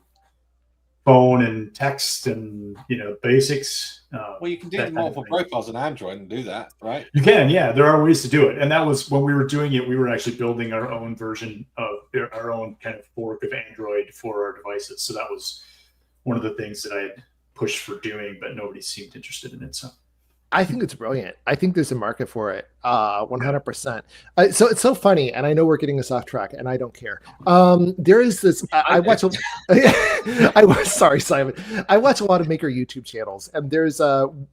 phone and text and basics. Well, you can do multiple profiles on Android and do that, right? You can, yeah. There are ways to do it, and that was when we were doing it. We were actually building our own version of our own kind of fork of Android for our devices. So that was one of the things that I had pushed for doing, but nobody seemed interested in it. So I think it's brilliant. I think there's a market for it, 100%. So it's so funny, and I know we're getting us off track, and I don't care. There is this. I watch. Sorry, Simon. I watch a lot of maker YouTube channels, and there's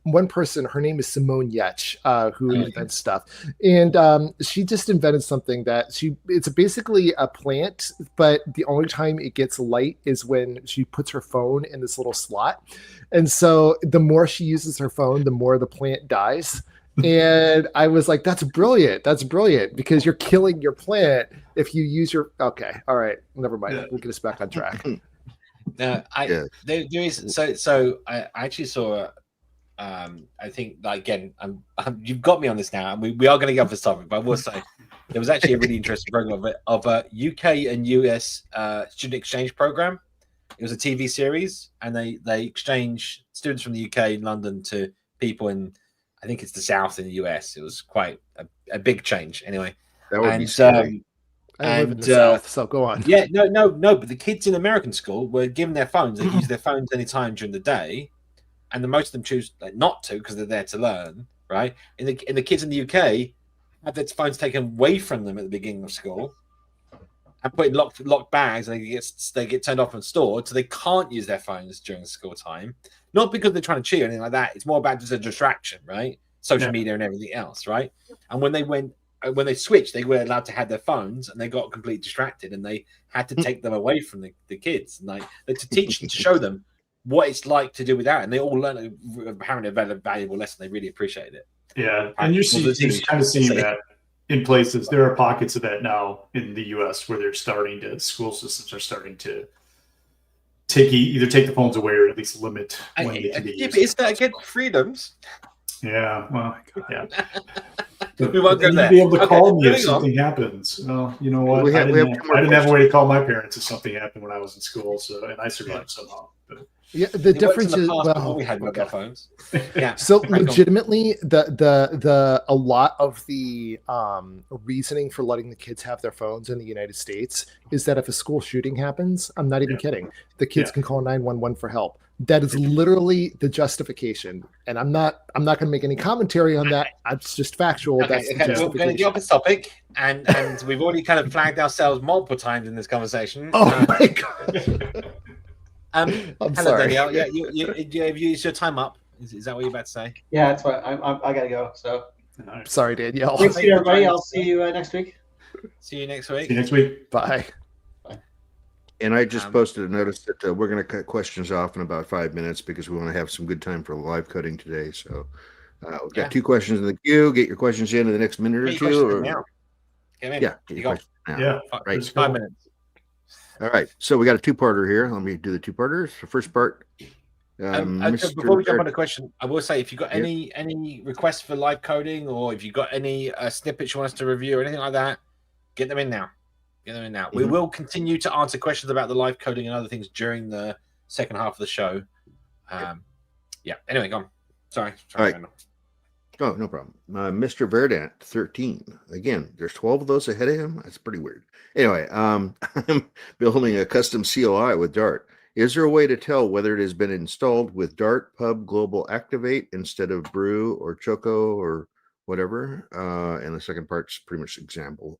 one person. Her name is Simone Yetch, who invents stuff, and she just invented something that it's basically a plant, but the only time it gets light is when she puts her phone in this little slot. And so the more she uses her phone, the more the plant dies. And I was like, that's brilliant. That's brilliant because you're killing your plant if you use your. Okay. All right. Never mind. Yeah. We'll get us back on track. There is. So I actually saw, I think, like, again, you've got me on this now. And we are going to get off this topic, but I will say there was actually a really interesting program of a UK and US student exchange program. It was a TV series, and they exchange students from the UK in London to people in, I think it's the South in the US. It was quite a big change, anyway. That would be scary. I live in the South, so go on. Yeah, no. But the kids in American school were given their phones. They use their phones anytime during the day, and most of them choose not to because they're there to learn, right? And the kids in the UK have their phones taken away from them at the beginning of school and put in locked bags, and they get turned off and stored, so they can't use their phones during school time. Not because they're trying to cheat or anything like that. It's more about just a distraction, right? Social media and everything else, right? And when they switched, they were allowed to have their phones, and they got completely distracted, and they had to take them away from the kids, and to teach them, to show them what it's like to do without. And they all learned apparently a valuable lesson. They really appreciated it. Yeah, and you're kind of seeing that in places. There are pockets of that now in the U.S. where school systems are starting to either take the phones away or at least limit when they can be used. Is that against freedoms? Yeah, well, yeah. We won't go there. Be able to call me if something happens. Well, you know what? I didn't have a way to call my parents if something happened when I was in school. So, and I survived somehow. But yeah, the difference is we had mobile phones. Yeah. So legitimately, a lot of the reasoning for letting the kids have their phones in the United States is that if a school shooting happens, I'm not even kidding, the kids can call 911 for help. That is literally the justification, and I'm not going to make any commentary on that. It's just factual. Okay, we're going to get off this topic, and we've already kind of flagged ourselves multiple times in this conversation. Oh my god! I'm hello, sorry. Danielle. Yeah, you've used your time up. Is that what you're about to say? Yeah, that's what I got to go. So sorry, Danielle. thanks, everybody. I'll see you next week. See you next week. See you next week. Bye. And I just posted a notice that we're going to cut questions off in about 5 minutes because we want to have some good time for live coding today. So we've got 2 questions in the queue. Get your questions in the next minute or two. Yeah, you go. Yeah, right. 5 minutes. All right. So we got a 2-parter here. Let me do the 2-parters. The first part. Before we jump on the question, I will say if you've got any requests for live coding, or if you've got any snippets you want us to review or anything like that, get them in now. Mm-hmm. We will continue to answer questions about the live coding and other things during the second half of the show. Anyway, go on. Sorry. All right. Oh, no problem. Mr. Verdant 13. Again, there's 12 of those ahead of him. That's pretty weird. Anyway, I'm building a custom CLI with Dart. Is there a way to tell whether it has been installed with Dart Pub Global Activate instead of Brew or Choco or whatever? And the second part's pretty much example.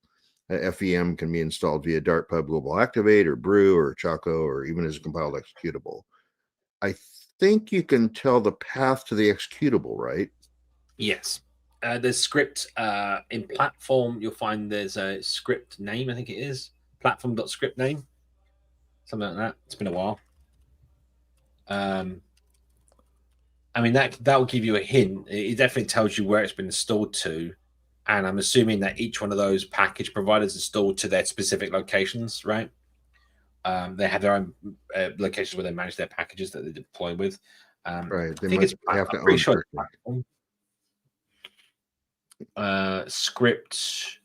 FEM can be installed via Dart Pub Global Activate or Brew or Choco or even as a compiled executable. I think you can tell the path to the executable, right? Yes. There's script in platform. You'll find there's a script name. I think it is platform.script name, something like that. It's been a while. I mean that will give you a hint. It definitely tells you where it's been installed to. And I'm assuming that each one of those package providers is stored to their specific locations, right? They have their own locations where they manage their packages that they deploy with. Right. I think I'm pretty sure it's platform. Script.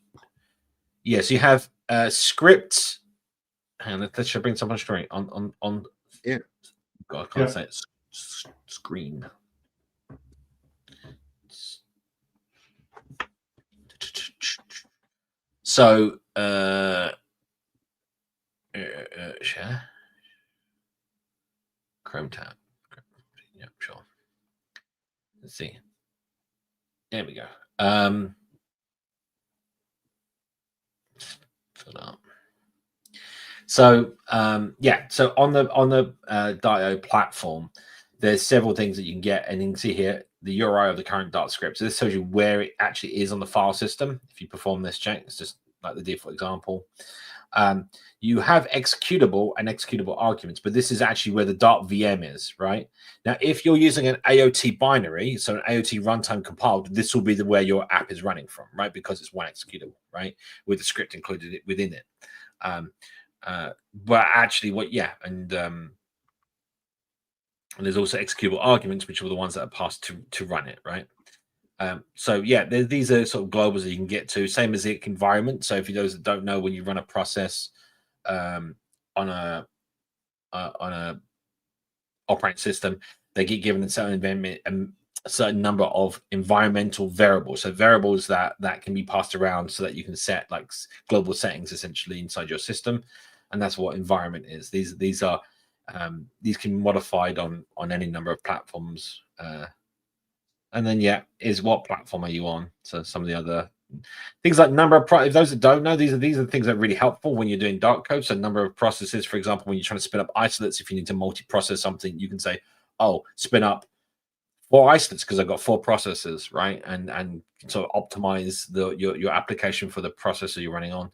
Yes, you have script. And let's just bring someone straight on. Yeah. God, I can't say it. Screen. So, share Chrome tab. Yep, sure. Let's see. There we go. Fill up. So, So on the Dart.io platform, there's several things that you can get, and you can see here the URI of the current Dart script. So this tells you where it actually is on the file system. If you perform this check, it's just like the default example. You have executable and executable arguments, but this is actually where the Dart VM is, right? Now, if you're using an AOT binary, so an AOT runtime compiled, this will be where your app is running from, right? Because it's one executable, right? With the script included within it. But actually, and there's also executable arguments, which are the ones that are passed to run it, right? So yeah, these are sort of globals that you can get to. Same as the environment. So if you those that don't know, when you run a process on a operating system, they get given a certain number of environmental variables. So variables that can be passed around so that you can set like global settings essentially inside your system, and that's what environment is. These are these can be modified on any number of platforms. And then is what platform are you on? So some of the other things like number of if those that don't know, these are the things that are really helpful when you're doing Dart code. So number of processes, for example, when you're trying to spin up isolates, if you need to multi-process something, you can say, oh, spin up 4 isolates because I've got 4 processes, right? And sort of optimize your application for the processor you're running on.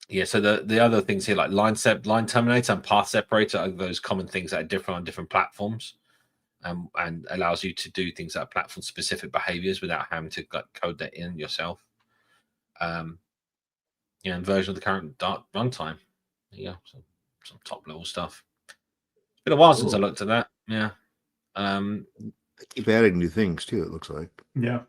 Yeah, so the other things here like line terminator and path separator are those common things that are different on different platforms, and allows you to do things that are platform specific behaviors without having to code that in yourself. And version of the current Dart runtime. Yeah, some top level stuff. It's been a while since I looked at that. Yeah. They keep adding new things too, it looks like. Yeah.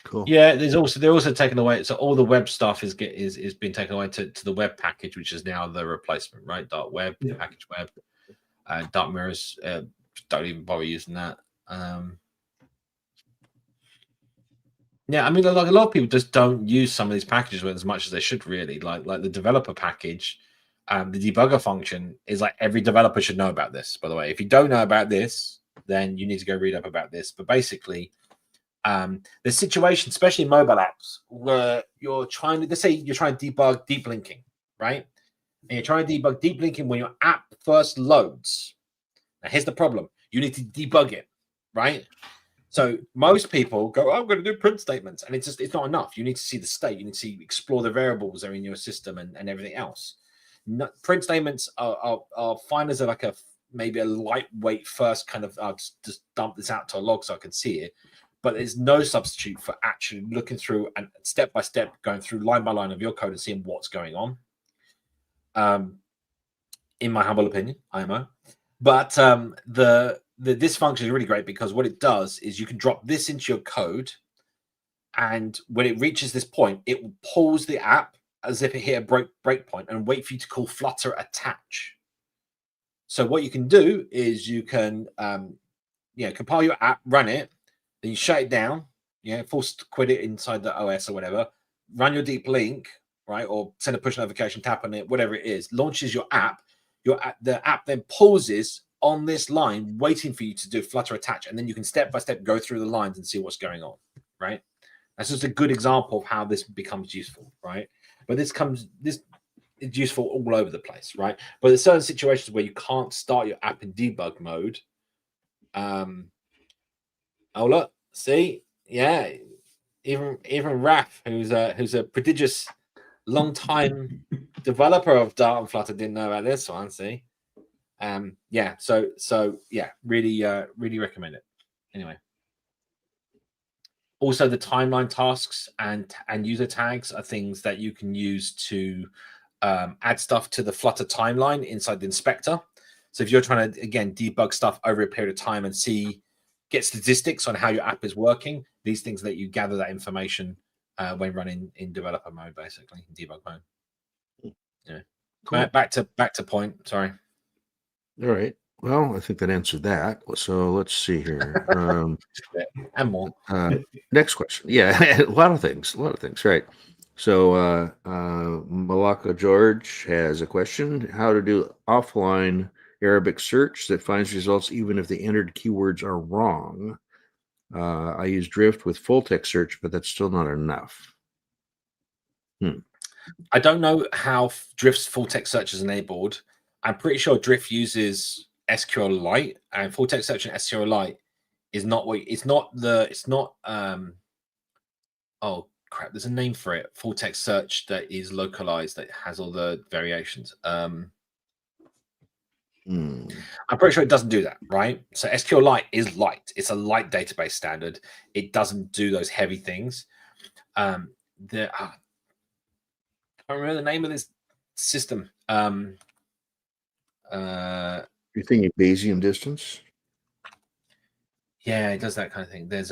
Cool. Yeah, they're also taken away. So all the web stuff is being taken away to the web package, which is now the replacement, right? Dart web, package web, Dart mirrors. Don't even bother using that. Yeah, I mean, like a lot of people just don't use some of these packages as much as they should. Really, like the developer package, the debugger function is like every developer should know about this. By the way, if you don't know about this, then you need to go read up about this. But basically, there's situations, especially in mobile apps, where you're trying to, let's say you're trying to debug deep linking, right? And you're trying to debug deep linking when your app first loads. Now, here's the problem. You need to debug it, right? So most people go, oh, I'm going to do print statements. And it's not enough. You need to see the state. You need to explore the variables that are in your system and everything else. Print statements are fine as maybe a lightweight first kind of, I'll just dump this out to a log so I can see it. But there's no substitute for actually looking through and step by step going through line by line of your code and seeing what's going on. In my humble opinion, IMO. But this function is really great because what it does is you can drop this into your code, and when it reaches this point, it will pause the app as if it hit a breakpoint and wait for you to call Flutter attach. So what you can do is you can compile your app, run it, then you shut it down, force to quit it inside the OS or whatever, run your deep link, right, or send a push notification, tap on it, whatever it is, launches your app. The app then pauses on this line, waiting for you to do Flutter attach, and then you can step by step go through the lines and see what's going on, right? That's just a good example of how this becomes useful, right? But this is useful all over the place, right? But there's certain situations where you can't start your app in debug mode. Oh look, see, yeah, even Raph, who's a prodigious long time developer of Dart and Flutter, didn't know about this one. See, so really recommend it. Anyway, also the timeline tasks and user tags are things that you can use to add stuff to the Flutter timeline inside the inspector. So if you're trying to again debug stuff over a period of time and get statistics on how your app is working, these things that you gather that information when running in developer mode, basically in debug mode. Yeah. Cool. Back to point. Sorry. All right. Well, I think that answered that. So let's see here. And more. Next question. Yeah, a lot of things. Right. So Malaka George has a question: how to do offline Arabic search that finds results even if the entered keywords are wrong. I use Drift with full text search, but that's still not enough. I don't know how Drift's full text search is enabled. I'm pretty sure Drift uses SQLite, and full text search in SQLite is not what oh crap, there's a name for it. Full text search that is localized, that has all the variations. I'm pretty sure it doesn't do that, right? So SQLite is light. It's a light database standard. It doesn't do those heavy things. I can't remember the name of this system. You're thinking Bayesian distance? Yeah, it does that kind of thing. There's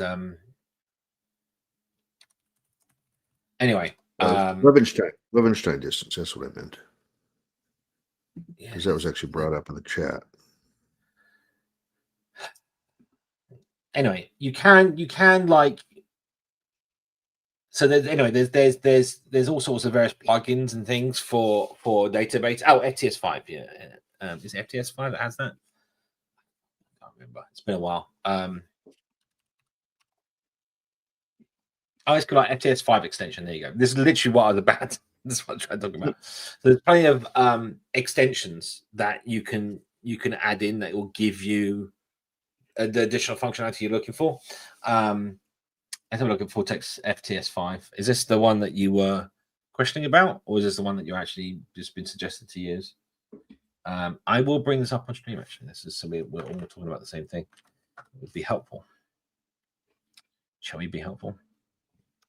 anyway. Levenstein distance. That's what I meant. Yeah, Because that was actually brought up in the chat. anyway, you can like. So there's all sorts of various plugins and things for database. Oh, FTS5, yeah. Is it FTS5 that has that? I can't remember. It's been a while. Oh, it's got like FTS5 extension. There you go. This is literally what I was about. This is what I'm trying to talk about. So there's plenty of extensions that you can add in that will give you the additional functionality you're looking for. I think we're looking for FTS5. Is this the one that you were questioning about, or is this the one that you actually just been suggested to use? I will bring this up on stream. Actually, this is something we're all talking about the same thing. It would be helpful. Shall we be helpful?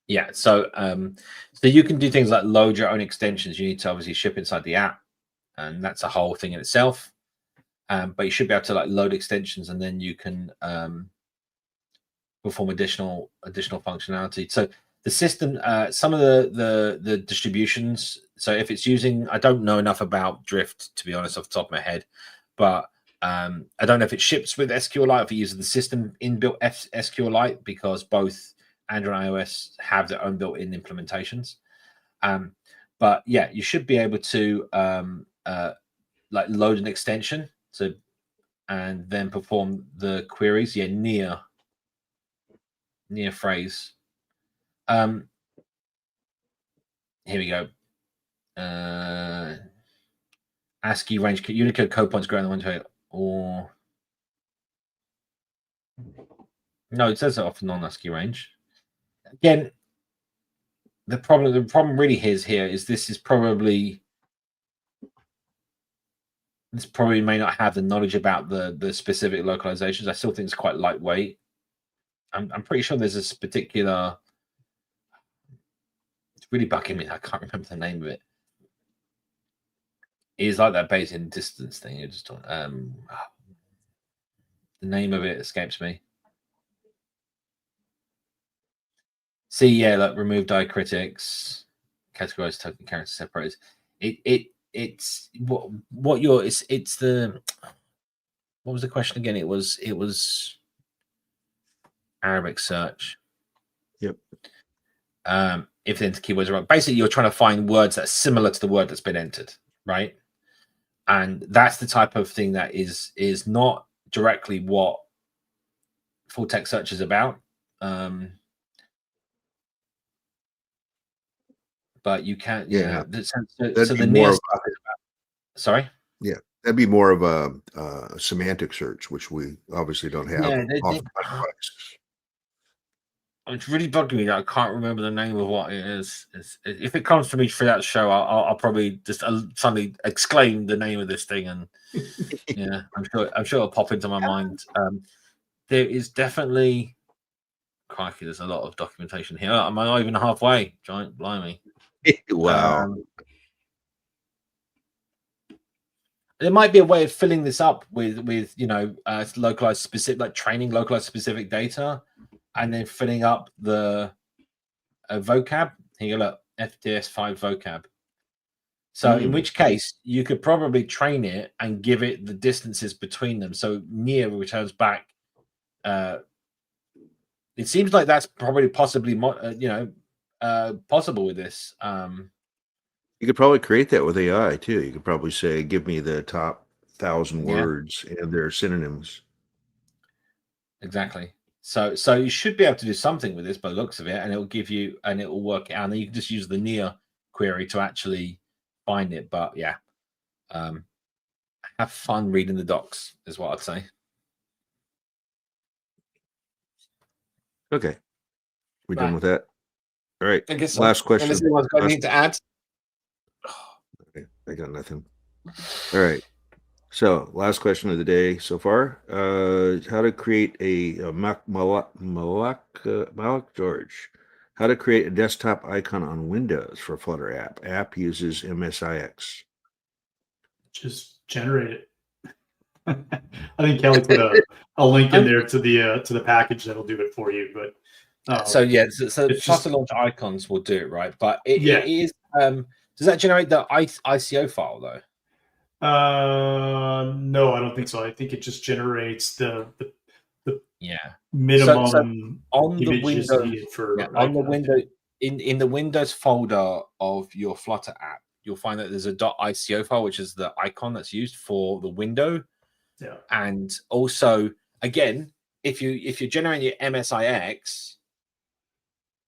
Yeah. So you can do things like load your own extensions. You need to obviously ship inside the app, and that's a whole thing in itself. But you should be able to like load extensions, and then you can perform additional functionality. So the system, some of the distributions. So if it's using, I don't know enough about Drift to be honest off the top of my head, but I don't know if it ships with SQLite, if it uses the system inbuilt SQLite, because both Android and iOS have their own built-in implementations. But yeah, you should be able to like load an extension, so and then perform the queries. Yeah, near phrase. Here we go. ASCII range Unicode code points greater than 128, or no, it says it off non-ASCII range. Again, the problem really here is this probably may not have the knowledge about the specific localizations. I still think it's quite lightweight. I'm pretty sure there's this particular. It's really bugging me. I can't remember the name of it. It's like that Bayesian distance thing. You just don't. The name of it escapes me. See, yeah, like remove diacritics, categorize token character separators. It's what you're. It's the. What was the question again? It was Arabic search. Yep. If the enter keywords are wrong, basically you're trying to find words that are similar to the word that's been entered, right? And that's the type of thing that is not directly what full text search is about. But you can't. Yeah. So the near stuff is about. Sorry. Yeah, that'd be more of a semantic search, which we obviously don't have. Yeah, it's really bugging me that I can't remember the name of what it is. If it comes to me through that show, I'll probably just suddenly exclaim the name of this thing, and yeah, I'm sure it'll pop into my mind. There is definitely, crikey, there's a lot of documentation here. Am I not even halfway? Giant blimey! Wow. There might be a way of filling this up with localized specific, like training localized specific data, and then filling up the vocab. Here you go, look, FTS5 vocab. So in which case you could probably train it and give it the distances between them. So near returns back. It seems like that's probably possibly possible with this. You could probably create that with AI too. You could probably say, "Give me the top 1,000 words and their synonyms." Exactly. So you should be able to do something with this by the looks of it, and it'll give you, and it will work out. And then you can just use the near query to actually find it. But yeah, have fun reading the docs is what I'd say. Okay, we done with that? All right. I guess last question. Unless anyone's got anything to add. Okay, I got nothing. All right. So, last question of the day so far: how to create a Malak George? How to create a desktop icon on Windows for a Flutter app? App uses MSIX. Just generate it. I think Kelly put a link in there to the package that'll do it for you. But so it's Flutter just launch icons will do it, right? But it Yeah. is. Does that generate the ICO file though? no, I don't think so. I think it just generates the Yeah. minimum So on the images Windows, needed for on the window in the Windows folder of your Flutter app, you'll find that there's a .ico file, which is the icon that's used for the window. Yeah. And also, again, if you're generating your MSIX,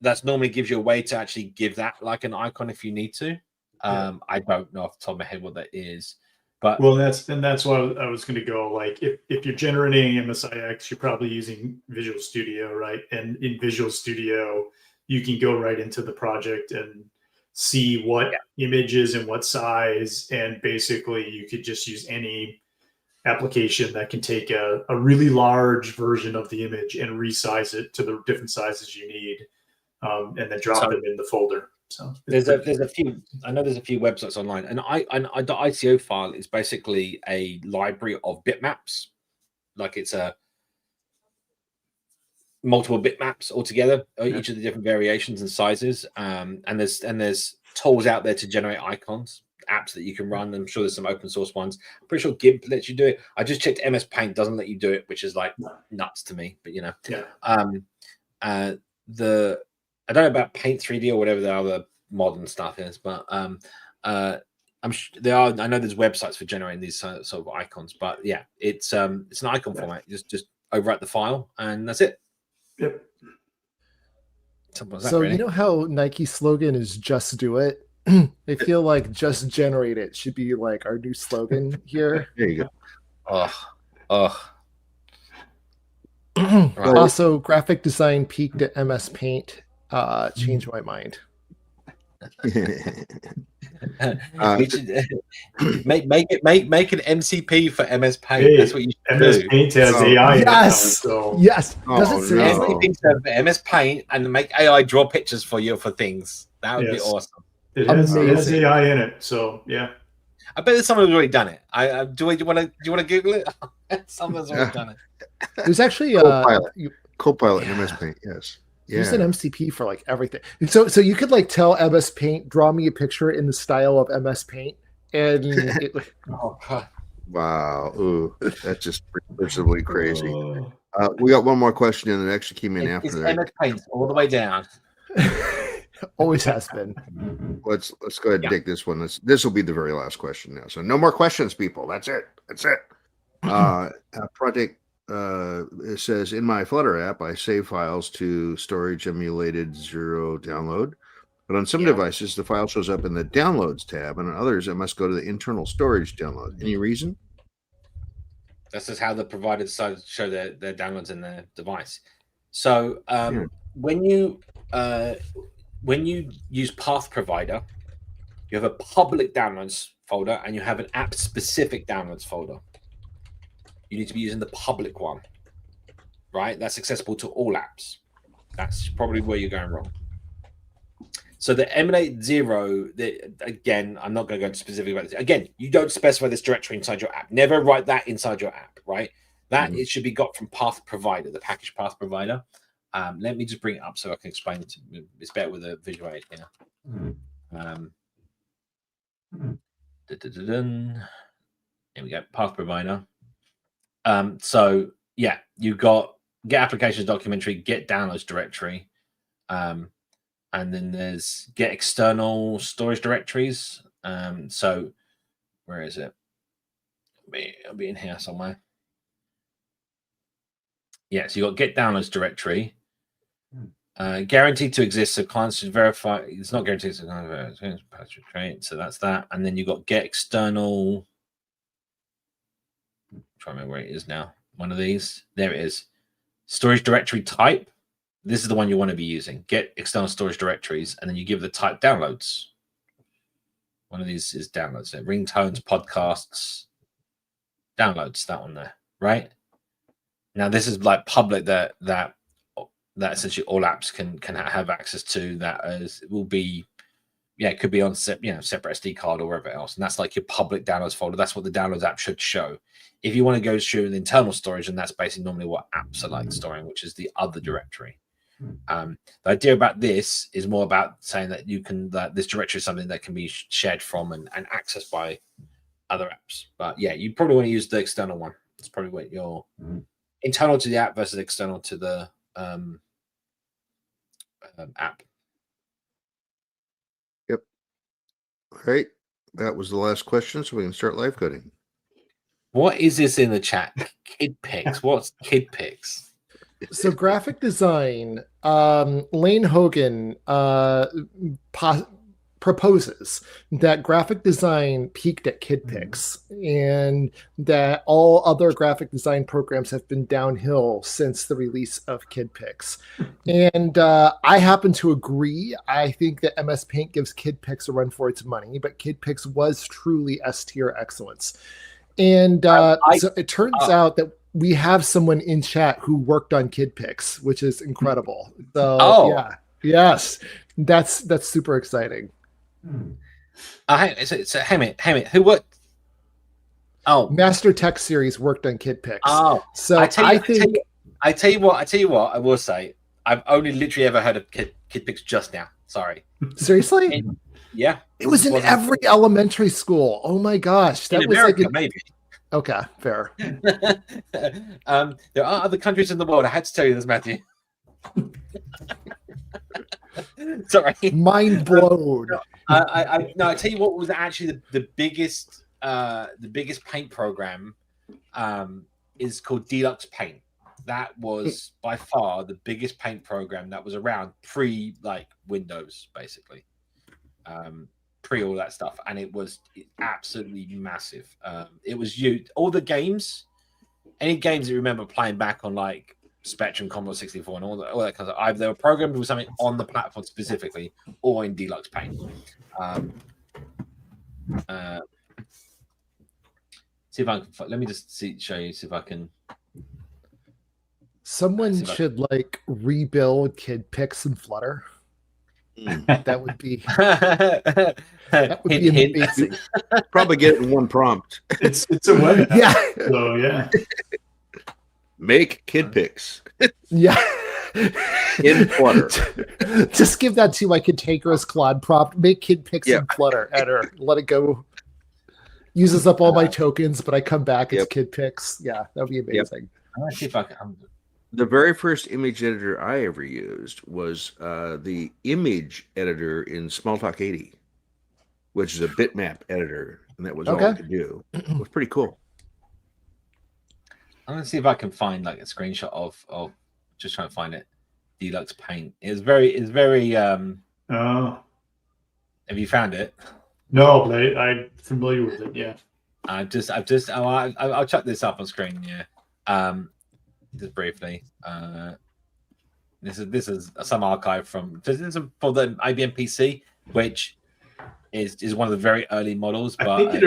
that normally gives you a way to actually give that like an icon if you need to. I don't know off the top of my head what that is. But well, that's why I was going to go. Like, if you're generating MSIX, you're probably using Visual Studio, right? And in Visual Studio, you can go right into the project and see what images and what size, and basically you could just use any application that can take a really large version of the image and resize it to the different sizes you need, and then drop them in the folder. So there's a few. I know there's a few websites online, and the ICO file is basically a library of bitmaps. Like it's a multiple bitmaps altogether, each of the different variations and sizes. And there's tools out there to generate icons, apps that you can run. I'm sure there's some open source ones. I'm pretty sure GIMP lets you do it. I just checked MS Paint doesn't let you do it, which is like nuts to me. But I don't know about Paint 3D or whatever the other modern stuff is, but I'm sure there are. I know there's websites for generating these sort of icons, but yeah, it's an icon format. Just overwrite the file, and that's it. Yep. So you know how Nike's slogan is "Just Do It." I feel like "Just Generate It" should be like our new slogan here. There you go. Also, graphic design peaked at MS Paint. Changed my mind. Make an MCP for MS Paint. Hey, that's what you should MS do. Paint has AI. Yes, yes. Does it say MCP for MS Paint and make AI draw pictures for you for things? That would be awesome. It has AI in it, so yeah. I bet there's someone who's already done it. Do you want to Google it? Someone's already done it. There's actually Copilot in MS Paint. Yes. Use an MCP for like everything. And so you could like tell MS Paint, draw me a picture in the style of MS Paint, and wow, ooh, that's just principally crazy. We got one more question, and it actually came in after that. MS Paint all the way down. Always has been. Let's go ahead and take this one. This will be the very last question now. So no more questions, people. That's it. Project. It says in my Flutter app, I save files to storage emulated 0 download, but on some devices, the file shows up in the downloads tab, and on others, it must go to the internal storage download. Any reason? That's just how the provider decided to show their downloads in their device. So when you use Path Provider, you have a public downloads folder and you have an app specific downloads folder. You need to be using the public one, right? That's accessible to all apps. That's probably where you're going wrong. So the emulate 0, again, I'm not going to go into specific about this. Again, you don't specify this directory inside your app. Never write that inside your app, right? That it should be got from Path Provider, the package Path Provider. Let me just bring it up so I can explain it. It's better with a visual aid here. Here we go, Path Provider. So yeah, you've got get applications documentary, get downloads directory, and then there's get external storage directories. So where is it? It'll be in here somewhere. Yeah, so you got get downloads directory. Guaranteed to exist, so clients should verify. It's not guaranteed to verify. So that's that, and then you got get external. Try to remember where it is now. One of these. There it is. Storage directory type. This is the one you want to be using. Get external storage directories, and then you give the type downloads. One of these is downloads. So ringtones, podcasts, downloads. That one there, right? Now this is like public that essentially all apps can have access to. That will be yeah, it could be on separate SD card or wherever else, and that's like your public downloads folder. That's what the downloads app should show. If you want to go through an internal storage, and that's basically normally what apps are like storing, which is the other directory. The idea about this is more about saying that you can this directory is something that can be shared from and accessed by other apps. But yeah, you probably want to use the external one. It's probably what you're internal to the app versus external to the app. Yep. All right. That was the last question, so we can start live coding. What is this in the chat? Kid pics. What's kid pics? So graphic design, Lane Hogan proposes that graphic design peaked at KidPix and that all other graphic design programs have been downhill since the release of KidPix. And I happen to agree. I think that MS Paint gives KidPix a run for its money, but KidPix was truly S-tier excellence. And so it turns out that we have someone in chat who worked on KidPix, which is incredible. So yeah, yes, that's super exciting. So hey mate, who worked? Oh, Master Tech Series worked on KidPix. Oh, so I tell you what, I will say, I've only literally ever heard of KidPix just now. Sorry. Seriously? Yeah. It was in every elementary school. Oh my gosh, that was America, like maybe. Okay, fair. There are other countries in the world. I had to tell you this, Matthew. Sorry. Mind blown. I tell you what was actually the biggest paint program is called Deluxe Paint. That was by far the biggest paint program that was around pre Windows, basically. Pre all that stuff, and it was absolutely massive. It was all the games, any games that you remember playing back on Spectrum, Commodore 64, and all that kind of stuff. Either they were programmed with something on the platform specifically, or in Deluxe Paint. See if I can. Let me just show you. See if I can. Someone should rebuild KidPix and Flutter. That would be amazing. Probably get it in one prompt. It's a web app. Yeah. So yeah. Make KidPix. Yeah. In Flutter. Just give that to my cantankerous Claude prompt. Make KidPix in Flutter. Enter. Let it go. Uses up all my tokens, but I come back. It's KidPix. Yeah, that would be amazing. I want to see if I can. The very first image editor I ever used was the image editor in Smalltalk 80, which is a bitmap editor, and that was all it could do. It was pretty cool. I'm gonna see if I can find a screenshot of just trying to find it. Deluxe Paint. It's very. Oh. Have you found it? No, but I'm familiar with it. Yeah. I'll chuck this up on screen. Yeah. Just briefly, this is some archive from for the IBM PC, which is one of the very early models. But I think it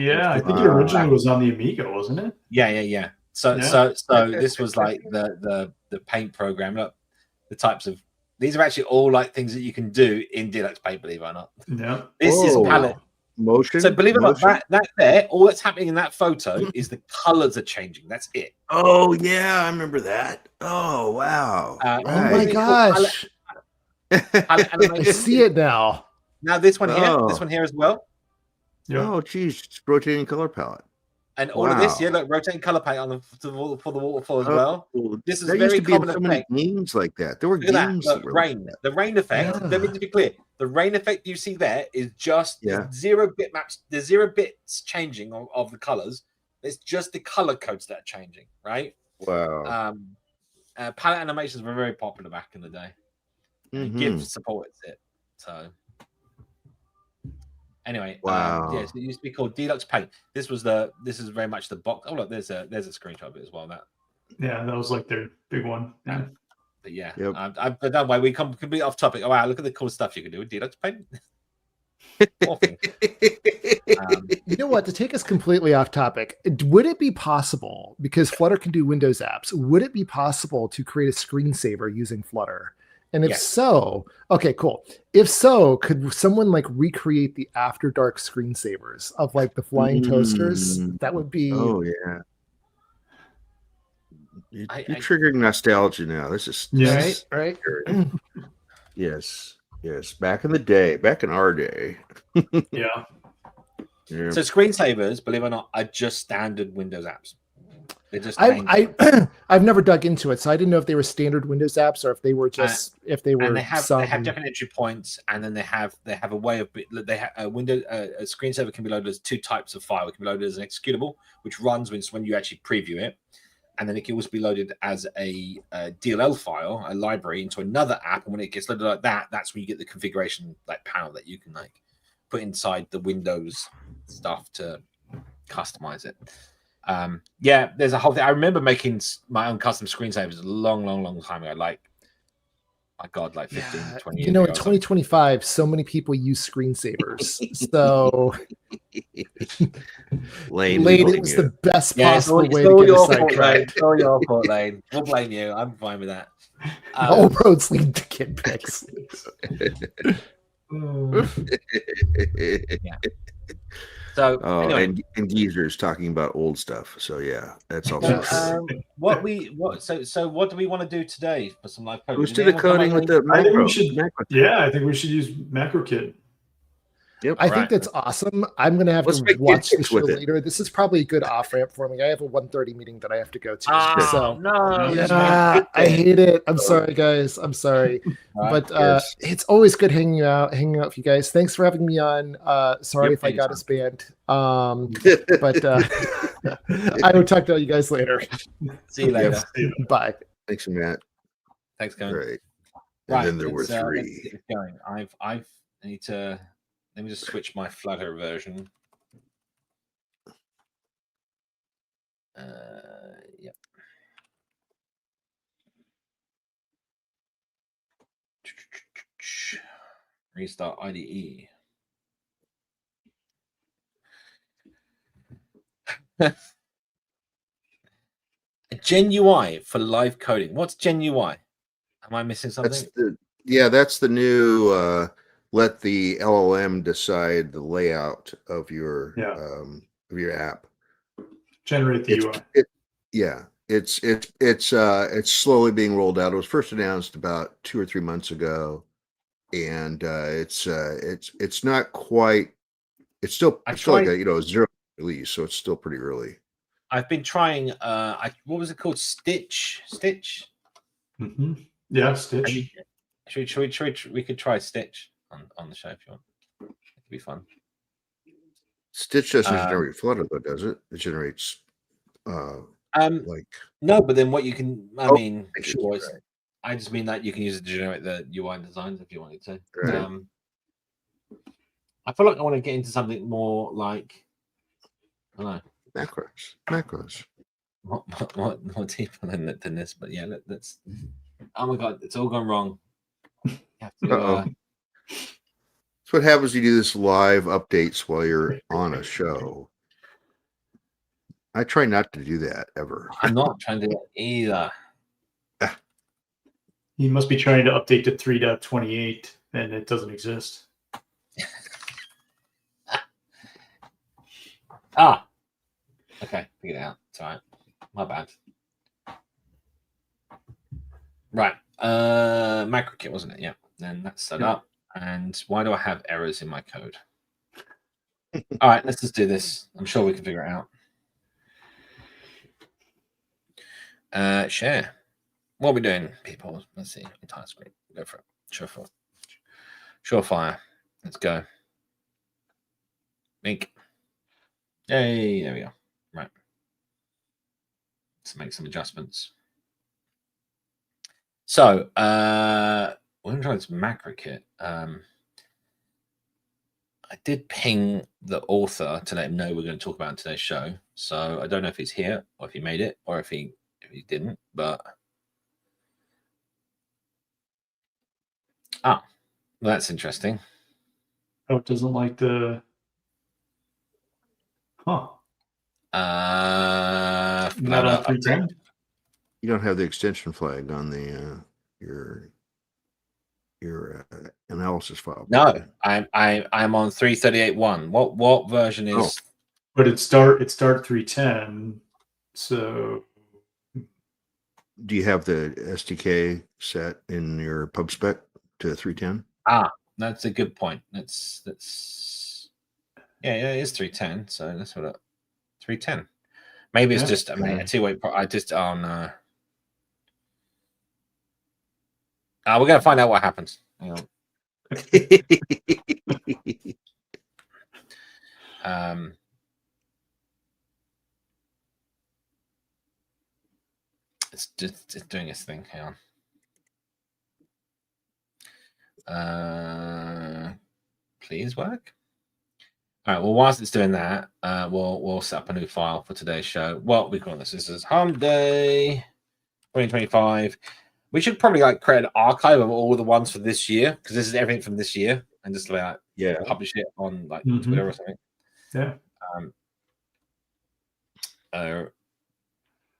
originally was on the Amiga, wasn't it? Yeah. So this was the paint program. Look, the types of these are actually all things that you can do in Deluxe Paint. Believe it or not. Yeah. This is palette. Motion. So believe it or not, that there, all that's happening in that photo is the colors are changing. That's it. Oh yeah, I remember that. Oh wow! Oh my gosh! I see it now. Now this one here as well. Yeah. Oh geez, it's rotating color palette. And all of this, look, rotating color palette on for the waterfall as well. This is very common effect. Games like that. There were games. Look, rain. The rain effect. Let me be clear. The rain effect you see there is just zero bit maps. There's 0 bits changing of the colors. It's just the color codes that are changing, right? Wow. Palette animations were very popular back in the day. GIF supports it. So anyway, wow. So it used to be called Deluxe Paint. This is very much the box. Oh look, there's a screenshot of it as well. That was their big one. Yeah. But yeah, but that way we come completely off topic. Oh wow, look at the cool stuff you can do with Deluxe Paint. You know what? To take us completely off topic, would it be possible, because Flutter can do Windows apps, would it be possible to create a screensaver using Flutter And if Yes. so, okay, cool. If so, could someone like recreate the After Dark screensavers of like the flying toasters? That would be. Oh yeah. You're I- triggering nostalgia now. This is Yes. Right. yes. Back in the day, back in our day. Yeah. Yeah. So screensavers, believe it or not, are just standard Windows apps. They're just I've never dug into it, so I didn't know if they were standard Windows apps or if they were just and they have different entry points, and then they have a way of they have a screensaver can be loaded as two types of file. It can be loaded as an executable, which runs when you actually preview it, and then it can also be loaded as a DLL file, a library, into another app. And when it gets loaded like that, that's when you get the configuration like panel that you can like put inside the Windows stuff to customize it. Yeah, there's a whole thing. I remember making my own custom screensavers a long time ago. Like, my God, like 15, 20 years in ago. 2025, so many people use screensavers. So, Lane, it was the best possible way to get a site right. It's all your fault, Lane. We'll blame you. I'm fine with that. All roads lead to kid pics. Yeah. So anyway. and geezers talking about old stuff. So yeah, that's also So, what do we want to do today for some live coding? Let's do the coding with the I think macro. we should. Yeah, I think we should use MacroKit. Yep. I think that's awesome. I'm going to have to watch the show later. This is probably a good off ramp for me. I have a 1:30 meeting that I have to go to. So no, yeah, I hate it. I'm sorry, guys. I'm sorry, but it's always good hanging out with you guys. Thanks for having me on. Sorry if I got us banned. But I will talk to you guys later. See you later. Bye. Thanks, Matt. Thanks, Kevin. Right. And then there were three. Let's get going. I need to. Let me just switch my Flutter version. Yep. Restart IDE. GenUI for live coding. What's GenUI? Am I missing something? That's the new let the LLM decide the layout of your app. Generate the UI. It's slowly being rolled out. It was first announced about 2 or 3 months ago, and it's not quite. It's still like a zero release, so it's still pretty early. I've been trying. What was it called? Stitch. Mm-hmm. Yeah, Stitch. We could try Stitch on the show if you want. It'd be fun. Stitch doesn't generate Flutter, though, does it? It generates no, but then what you can, sure. I just mean that you can use it to generate the UI designs if you wanted to. Right. I feel like I want to get into something more like, I don't know, macros. More deeper than this, but yeah, let's. Oh my God, it's all gone wrong. That's what happens when you do this live updates while you're on a show. I try not to do that ever. I'm not trying to do that either. You must be trying to update to 3.28 and it doesn't exist. Okay, figured it out. It's all right. My bad. Right. MacroKit, wasn't it? Yeah. Then that's set up. And why do I have errors in my code? All right, let's just do this. I'm sure we can figure it out. Share. What are we doing, people? Let's see. Entire screen. Go for it. Surefire. Let's go. Mink. Yay, there we go. Right. Let's make some adjustments. So, we're going to try this MacroKit. I did ping the author to let him know we're going to talk about in today's show. So I don't know if he's here or if he made it or if he didn't, but well, that's interesting. Oh, it doesn't like the Not on 310. You don't have the extension flag on the your analysis file. No, I'm on 338.1. What version is? But it's Dart 310. So Do you have the SDK set in your pub spec to 310? That's a good point. That's yeah, it is 310. So that's what 310. Maybe it's just a two-way. I just no. We're gonna find out what happens. Hang on. It's doing its thing. Hang on. Please work. All right. Well, whilst it's doing that, we'll set up a new file for today's show. What we call this? This is Humpday 2025. We should probably create an archive of all the ones for this year, because this is everything from this year, and just publish it on Twitter or something. Yeah.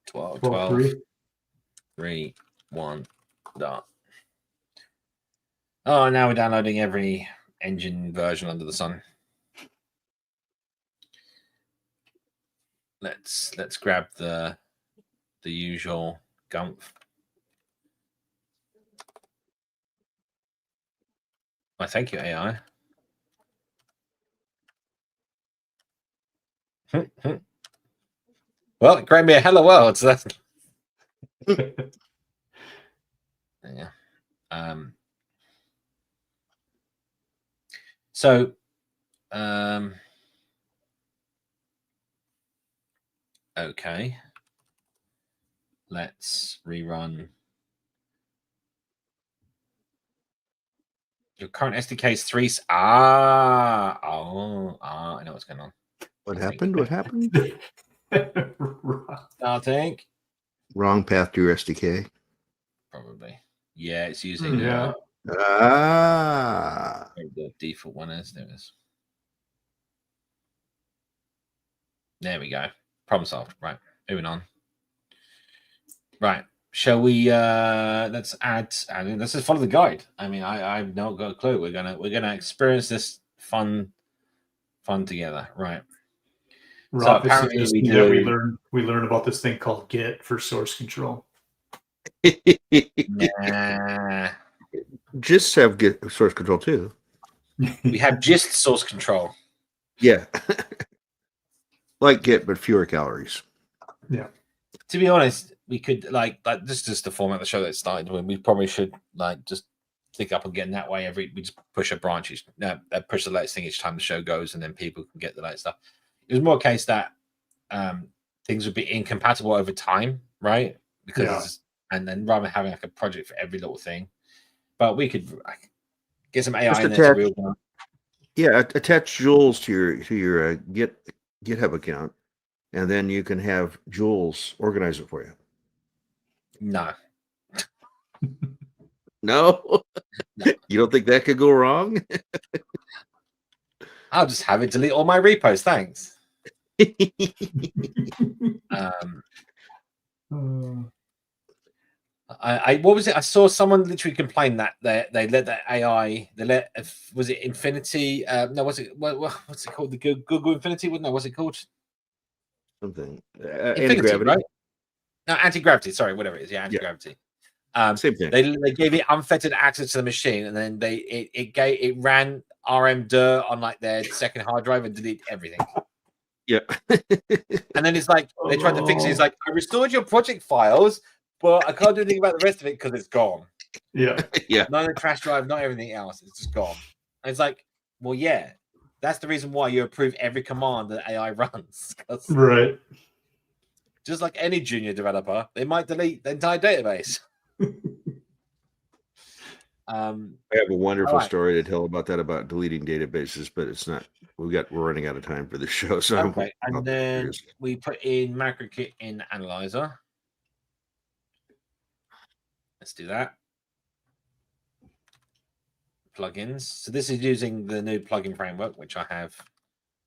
12, 3, 1, dot. Oh, now we're downloading every engine version under the sun. Let's grab the usual Gump. Why, thank you, AI. Well, it created me a hello world, so that's yeah. Okay. Let's rerun. Your current SDK is 3. I know what's going on. What happened? What happened? Starting. Wrong path to your SDK. Probably. Yeah, it's using the default one is. There we go. Problem solved. Right. Moving on. Right. Shall we let's add let's just follow the guide. I mean, I've not got a clue. We're gonna experience this fun together. Right. Rob, so apparently we learn about this thing called Git for source control. Nah. Gists have Git source control too. We have gist source control. Yeah. Like Git, but fewer calories. Yeah. To be honest, we could this is just the format of the show that started when we probably should just click up and get in that way. We just push a branch push the latest thing each time the show goes, and then people can get the latest stuff. It was more a case that things would be incompatible over time, right? Because and then rather than having a project for every little thing, but we could get some AI in there. Attach Jules to your GitHub account, and then you can have Jules organize it for you. No. No? You don't think that could go wrong? I'll just have it delete all my repos. Thanks. What was it? I saw someone literally complain that they let that AI. Was it Infinity? No, what's it called? The Google Infinity? No, what's it called? Something. Anti-gravity, right? No, anti-gravity. Sorry, whatever it is. Yeah, anti-gravity. Same thing. They gave it unfettered access to the machine, and then it ran RM-dir on their second hard drive and deleted everything. Yeah. And then it's they tried to fix it. It's I restored your project files, but I can't do anything about the rest of it because it's gone. Yeah. Yeah. Not the crash drive, not everything else. It's just gone. And it's well, yeah. That's the reason why you approve every command that AI runs. Right. Just like any junior developer, they might delete the entire database. I have a wonderful story to tell about that, about deleting databases, but it's not. We're running out of time for the show. So okay, and then we put in MacroKit in Analyzer. Let's do that. Plugins. So this is using the new plugin framework, which I have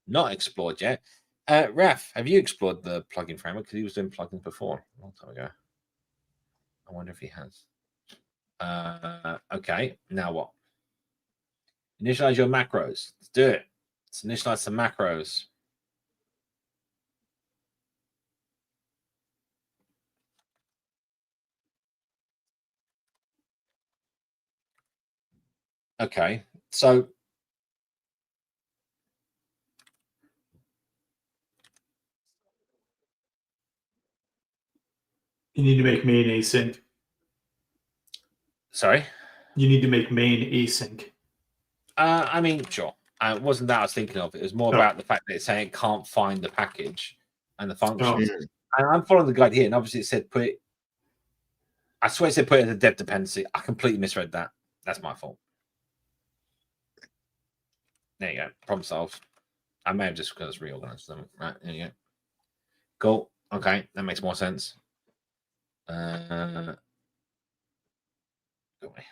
not explored yet. Raf, have you explored the plugin framework? Because he was doing plugins before a long time ago. I wonder if he has. Okay, now what? Initialize your macros. Let's do it. Let's initialize some macros. Okay, so You need to make main async. sorry. You need to make main async. I mean, sure. It wasn't that I was thinking of. It was more about the fact that it's saying it can't find the package and the functions. Yeah. And I'm following the guide here, and obviously it said put it. I swear it said put it in the dev dependency. I completely misread that. That's my fault. There you go. Problem solved. I may have just because reorganized them. Right, there you go. Cool. Okay, that makes more sense. Go away.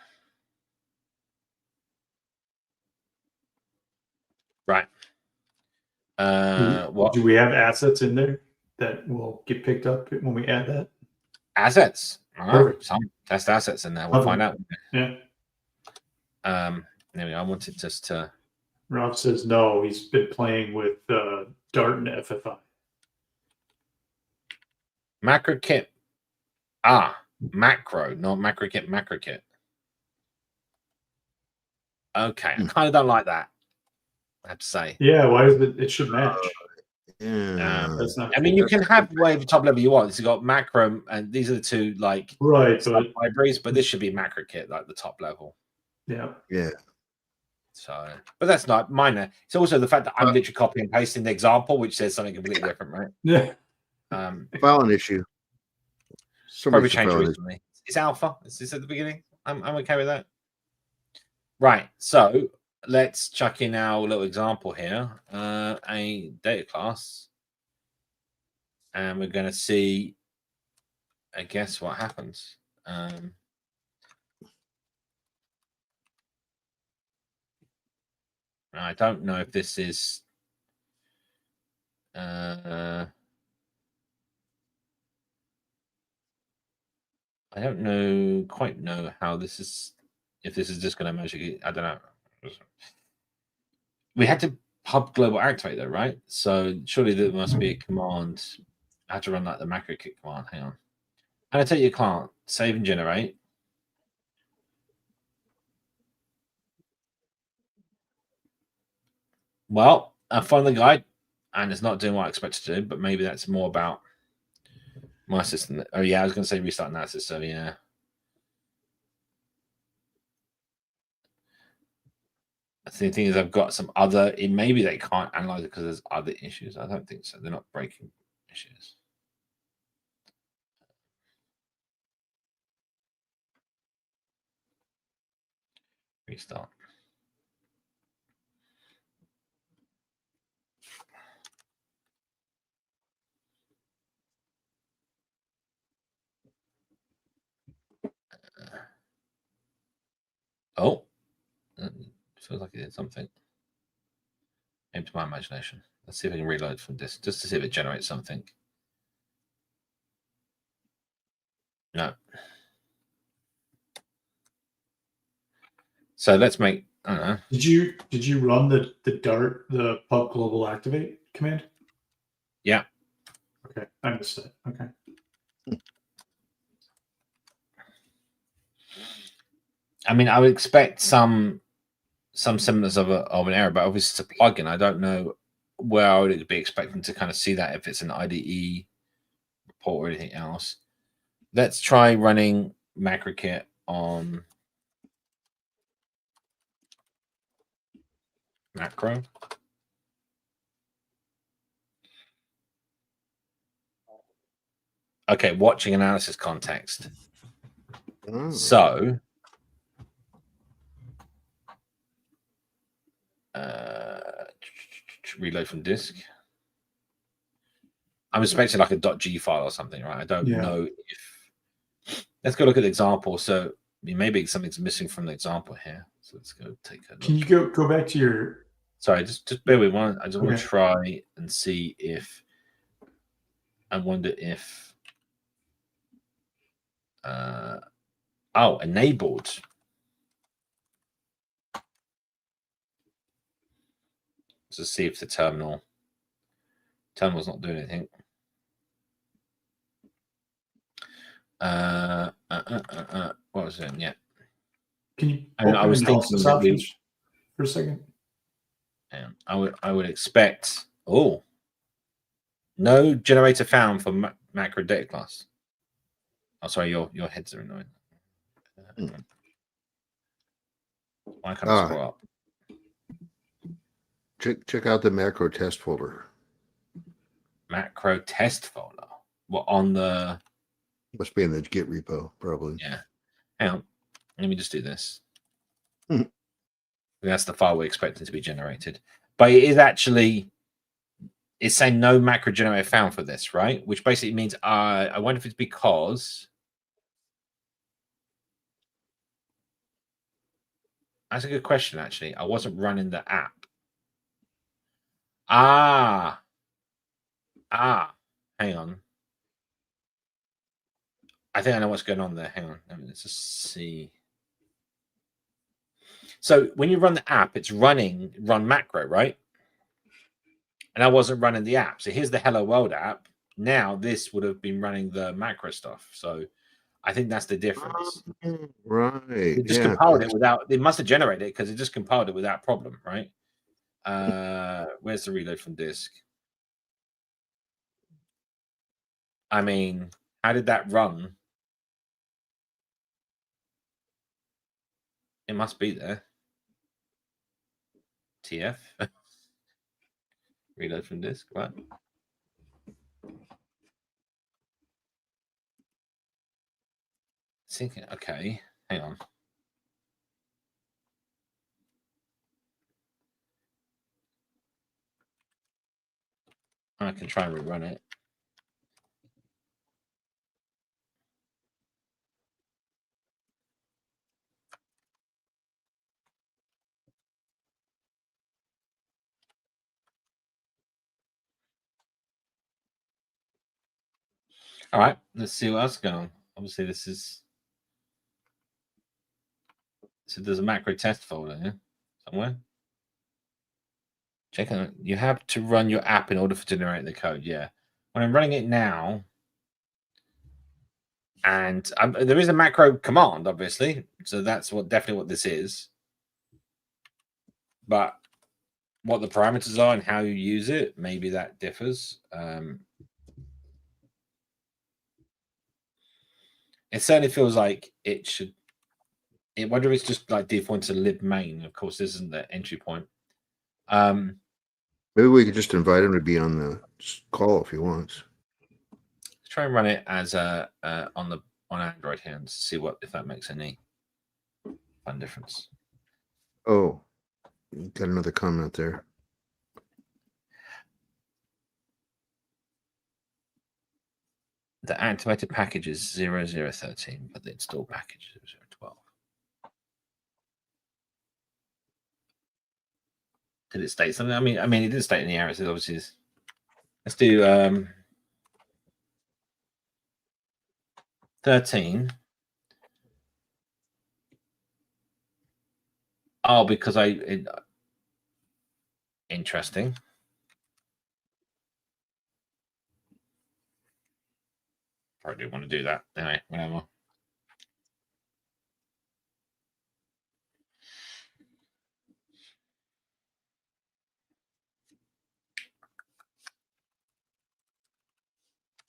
Right. What Do we have assets in there that will get picked up when we add that? assets? All right. Perfect. Some test assets in there. We'll find out. Yeah. There we go. I wanted just to. Rob says no. He's been playing with Dart and FFI. Macro kit. Macro, not macro kit, macro kit. Okay, I kind of don't like that. I have to say. Yeah, why is it? It should match. That's not. I mean, you can have whatever top level you want. It's got macro, and these are the two like right, but libraries. But this should be macro kit, like the top level. Yeah. So, but that's not minor. It's also the fact that I'm literally copying and pasting the example, which says something completely different, right? Yeah. Filing issue. Probably changed recently. It's alpha. Is this at the beginning? I'm okay with that. Right. So let's chuck in our little example here. A data class, and we're going to see. I guess what happens. I don't know if this is. I don't quite know how this is. If this is just going to magically, I don't know. We had to pub global activate though, right? So surely there must be a command. I had to run like the macro kit command. Hang on. And I tell you can't save and generate. Well, I found the guide, and it's not doing what I expected to do. But maybe that's more about my system. Oh yeah, I was going to say restart analysis. So yeah. The thing is, I've got some other. Maybe they can't analyze it because there's other issues. I don't think so. They're not breaking issues. Restart. Oh, feels like it did something. Maybe to my imagination. Let's see if I can reload from this, just to see if it generates something. No. So let's make. I don't know. Did you run the Dart the pub global activate command? Yeah. Okay, I missed that. Okay. I mean, I would expect some semblance of an error, but obviously it's a plugin. I don't know where I would be expecting to kind of see that if it's an IDE report or anything else. Let's try running MacroKit on macro. Okay, watching analysis context. So reload from disk. I'm expecting like a .g file or something, right? I don't know if. Let's go look at the example. So maybe something's missing from the example here. So let's go take a look. Can you go back to your? Sorry, just bear with one. I just want to try and see if. I wonder if. Oh, enabled. Let's see if the terminal's not doing anything. What was it? Yeah. Can you I was thinking that we for a second? I would expect. Oh, no generator found for macro data class. Oh, sorry, your heads are annoying. Why can't I scroll up? Check out the macro test folder. Macro test folder. What on the? Must be in the Git repo, probably. Yeah. Hang on. Let me just do this. That's the file we're expecting to be generated. But it is actually, it's saying no macro generator found for this, right? Which basically means I wonder if it's because. That's a good question, actually. I wasn't running the app. Hang on. I think I know what's going on there. Hang on. Let's just see. So when you run the app, it's run macro, right? And I wasn't running the app. So here's the Hello World app. Now this would have been running the macro stuff. So I think that's the difference. Right. It just compiled it without, it must have generated it because it just compiled it without problem, right? Where's the reload from disk? I mean, how did that run? It must be there. TF. Reload from disk, what? Thinking, okay, hang on. I can try and rerun it. All right, let's see what else is going on. Obviously, this is. So there's a macro test folder here somewhere. Check on it. You have to run your app in order to generate the code. Yeah. When I'm running it now, and there is a macro command, obviously. So that's definitely what this is. But what the parameters are and how you use it, maybe that differs. It certainly feels like it should. I wonder if it's just like default to lib main. Of course, this isn't the entry point. Maybe we could just invite him to be on the call if he wants. Let's try and run it as on Android here and see if that makes any fun difference. Oh, got another comment there. The activated package is 0013, but the installed package is 0012. Did it state something? I mean, it did state in the errors. It obviously is. Let's do 13. Oh, because interesting. Probably do want to do that. Anyway, whatever.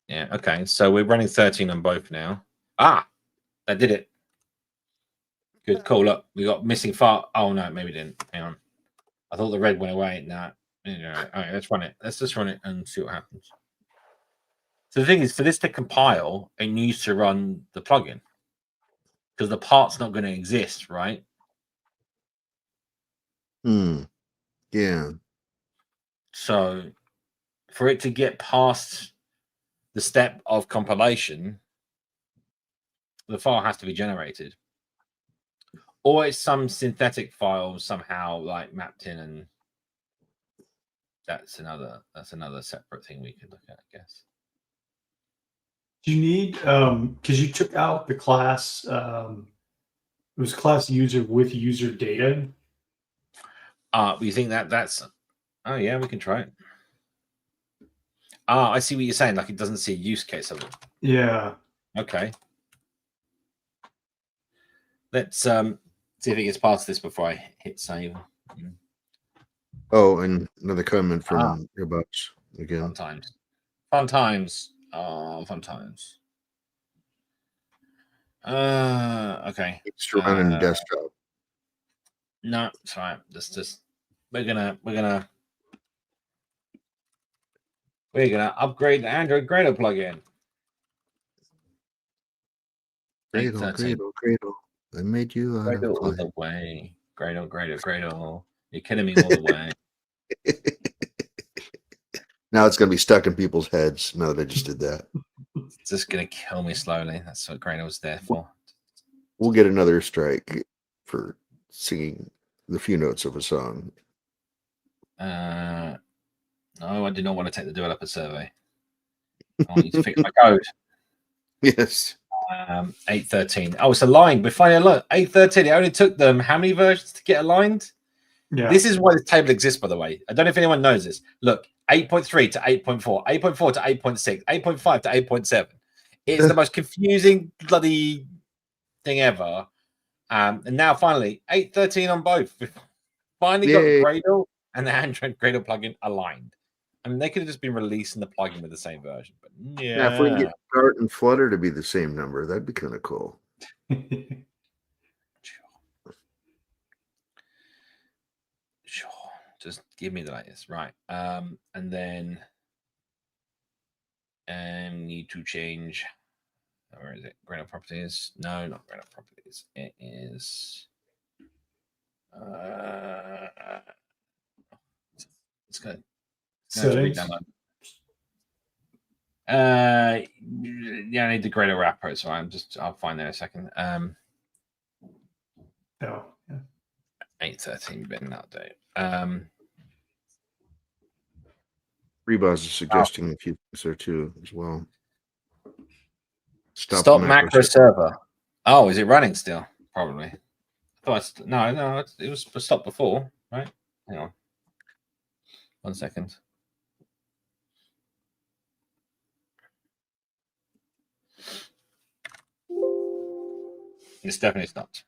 Yeah, okay. So we're running 13 on both now. That did it. Good, cool. Look, we got missing file. Oh, no, maybe didn't. Hang on. I thought the red went away. No. All right, let's run it. Let's just run it and see what happens. So the thing is, for this to compile, it needs to run the plugin because the part's not going to exist, right? Yeah. So for it to get past the step of compilation, the file has to be generated. Or it's some synthetic file somehow like mapped in, and that's another separate thing we could look at, I guess. Do you need because you took out the class It was class user with user data. You think that's? Oh yeah, we can try it. I see what you're saying. Like it doesn't see a use case of it. Yeah. Okay. Let's see if it gets past this before I hit save. Oh, and another comment from Earbuds again. Fun times. Fun times. Oh, fun times. Okay. It's running desktop. No, it's fine. Just we're gonna upgrade the Android Gradle plugin. Gradle. I made you Gradle all the way. Gradle. You're kidding me all the way. Now it's going to be stuck in people's heads now that I just did that. It's just going to kill me slowly. That's what Gradle was there for. We'll get another strike for singing the few notes of a song. No, I do not want to take the developer survey. I want you to fix my code. Yes. 8.13. Oh, it's aligned. We're finally aligned. 8.13. It only took them how many versions to get aligned? Yeah. This is why this table exists, by the way. I don't know if anyone knows this. Look, 8.3 to 8.4, 8.4 to 8.6, 8.5 to 8.7. It's the most confusing bloody thing ever. And now finally, 8.13 on both. We've finally got Gradle and the Android Gradle plugin aligned. I mean, they could have just been releasing the plugin with the same version, but yeah. Now, if we can get Dart and Flutter to be the same number, that'd be kind of cool. Sure. Just give me the latest. Right. And then need to change. Where is it? Gradle properties? No, not Gradle properties. It is. It's good. Settings. Yeah, I need the Gradle wrapper, so I'll find that in a second. Oh, yeah. 8.13 been update. Rebuzz is suggesting a few things there too as well. Stop macro server. Oh, is it running still? Probably. No, it was stopped before, right? Hang on. 1 second. It's definitely stopped.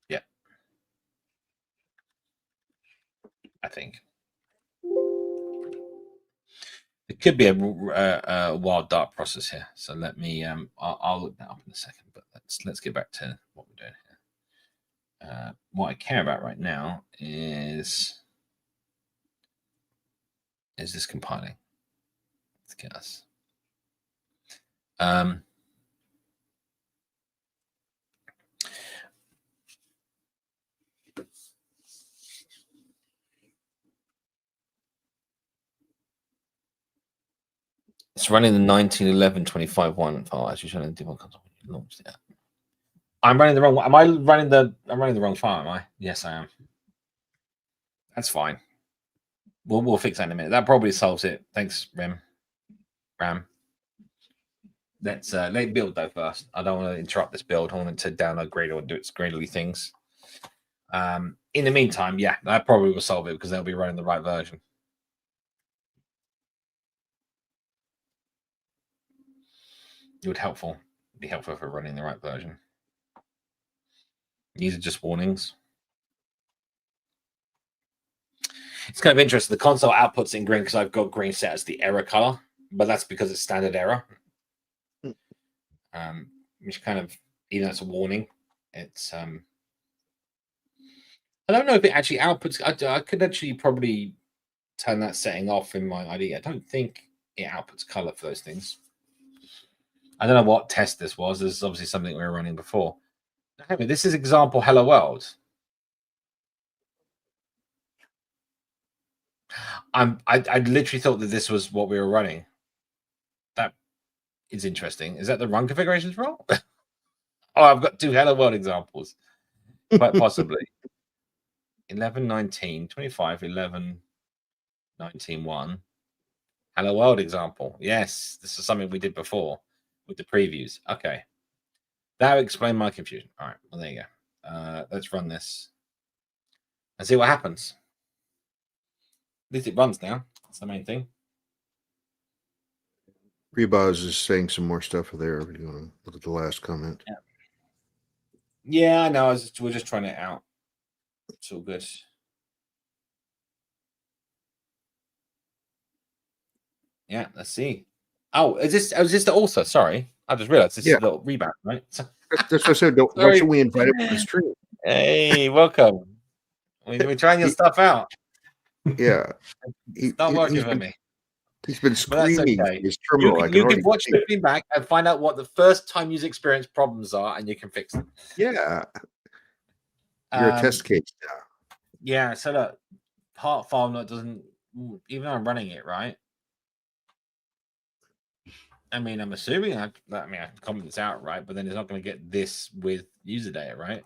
Yeah. I think. It could be a wild Dart process here. So let me I'll look that up in a second, but let's get back to what we're doing here. What I care about right now is this compiling. Let's get us. It's running the 1911.25.1 file. Actually, trying to do one console when you launched it. I'm running the wrong one. I'm running the wrong file, am I? Yes, I am. That's fine. We'll fix that in a minute. That probably solves it. Thanks, Ram. Let's let build though first. I don't want to interrupt this build. I want it to download Gradle and do its Gradle-y things. In the meantime, yeah, that probably will solve it because they'll be running the right version. It would be helpful if we're running the right version. These are just warnings. It's kind of interesting. The console outputs in green because I've got green set as the error color, but that's because it's standard error. Which kind of, even though it's a warning, it's I don't know if it actually outputs. I could actually probably turn that setting off in my ID. I don't think it outputs color for those things. I don't know what test this was. This is obviously something we were running before. Anyway, this is example Hello World. I literally thought that this was what we were running. That is interesting. Is that the run configurations wrong? Oh, I've got 2 Hello World examples. Quite possibly. 11.19, 25, 11, 19, 1. Hello World example. Yes, this is something we did before with the previews. Okay. That would explain my confusion. All right, well, there you go. Let's run this and see what happens. At least it runs now. That's the main thing. Rebaz is saying some more stuff there. If you want to look at the last comment. Yeah, I know. We're just trying it out. It's all good. Yeah, let's see. Oh, is this the author? Sorry, I just realized this is a little rebound, right? That's what I said. Why should we invite him to the stream? Hey, welcome. We're trying your stuff out. Yeah, It's not working for me. He's been screaming okay. his terminal. You can watch the back and find out what the first time you've experienced problems are, and you can fix them. Yeah, you're a test case now. Yeah, so look, part file not doesn't even though I'm running it right. I mean, I'm assuming I can comment this out, right? But then it's not going to get this with user data, right?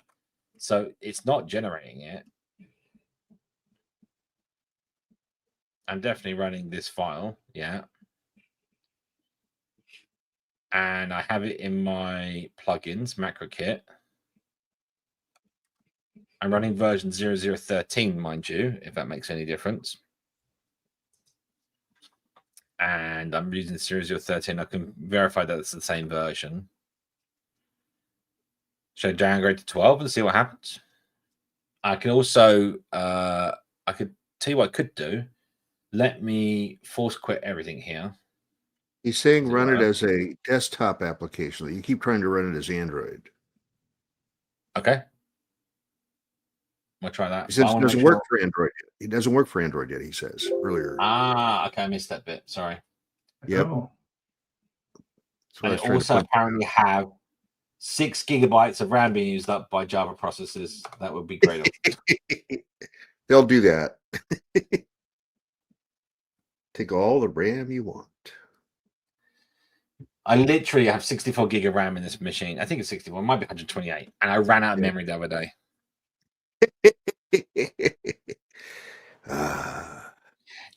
So it's not generating it. I'm definitely running this file, yeah. And I have it in my plugins, macro kit. I'm running version 0013, mind you, if that makes any difference. And I'm using 0013. I can verify that it's the same version. Should I downgrade to 12 and see what happens? I can also, I could tell you what I could do. Let me force quit everything here. He's saying run it as a desktop application. You keep trying to run it as Android. Okay. I'll try that. He says it doesn't work for Android yet. It doesn't work for Android yet, he says earlier. Ah, okay. I missed that bit. Sorry. Yep. Oh. And it also apparently have 6 gigabytes of RAM being used up by Java processors. That would be great. They'll do that. Take all the RAM you want. I literally have 64 gig of RAM in this machine. I think it's 61. It might be 128. And I ran out of memory the other day. Do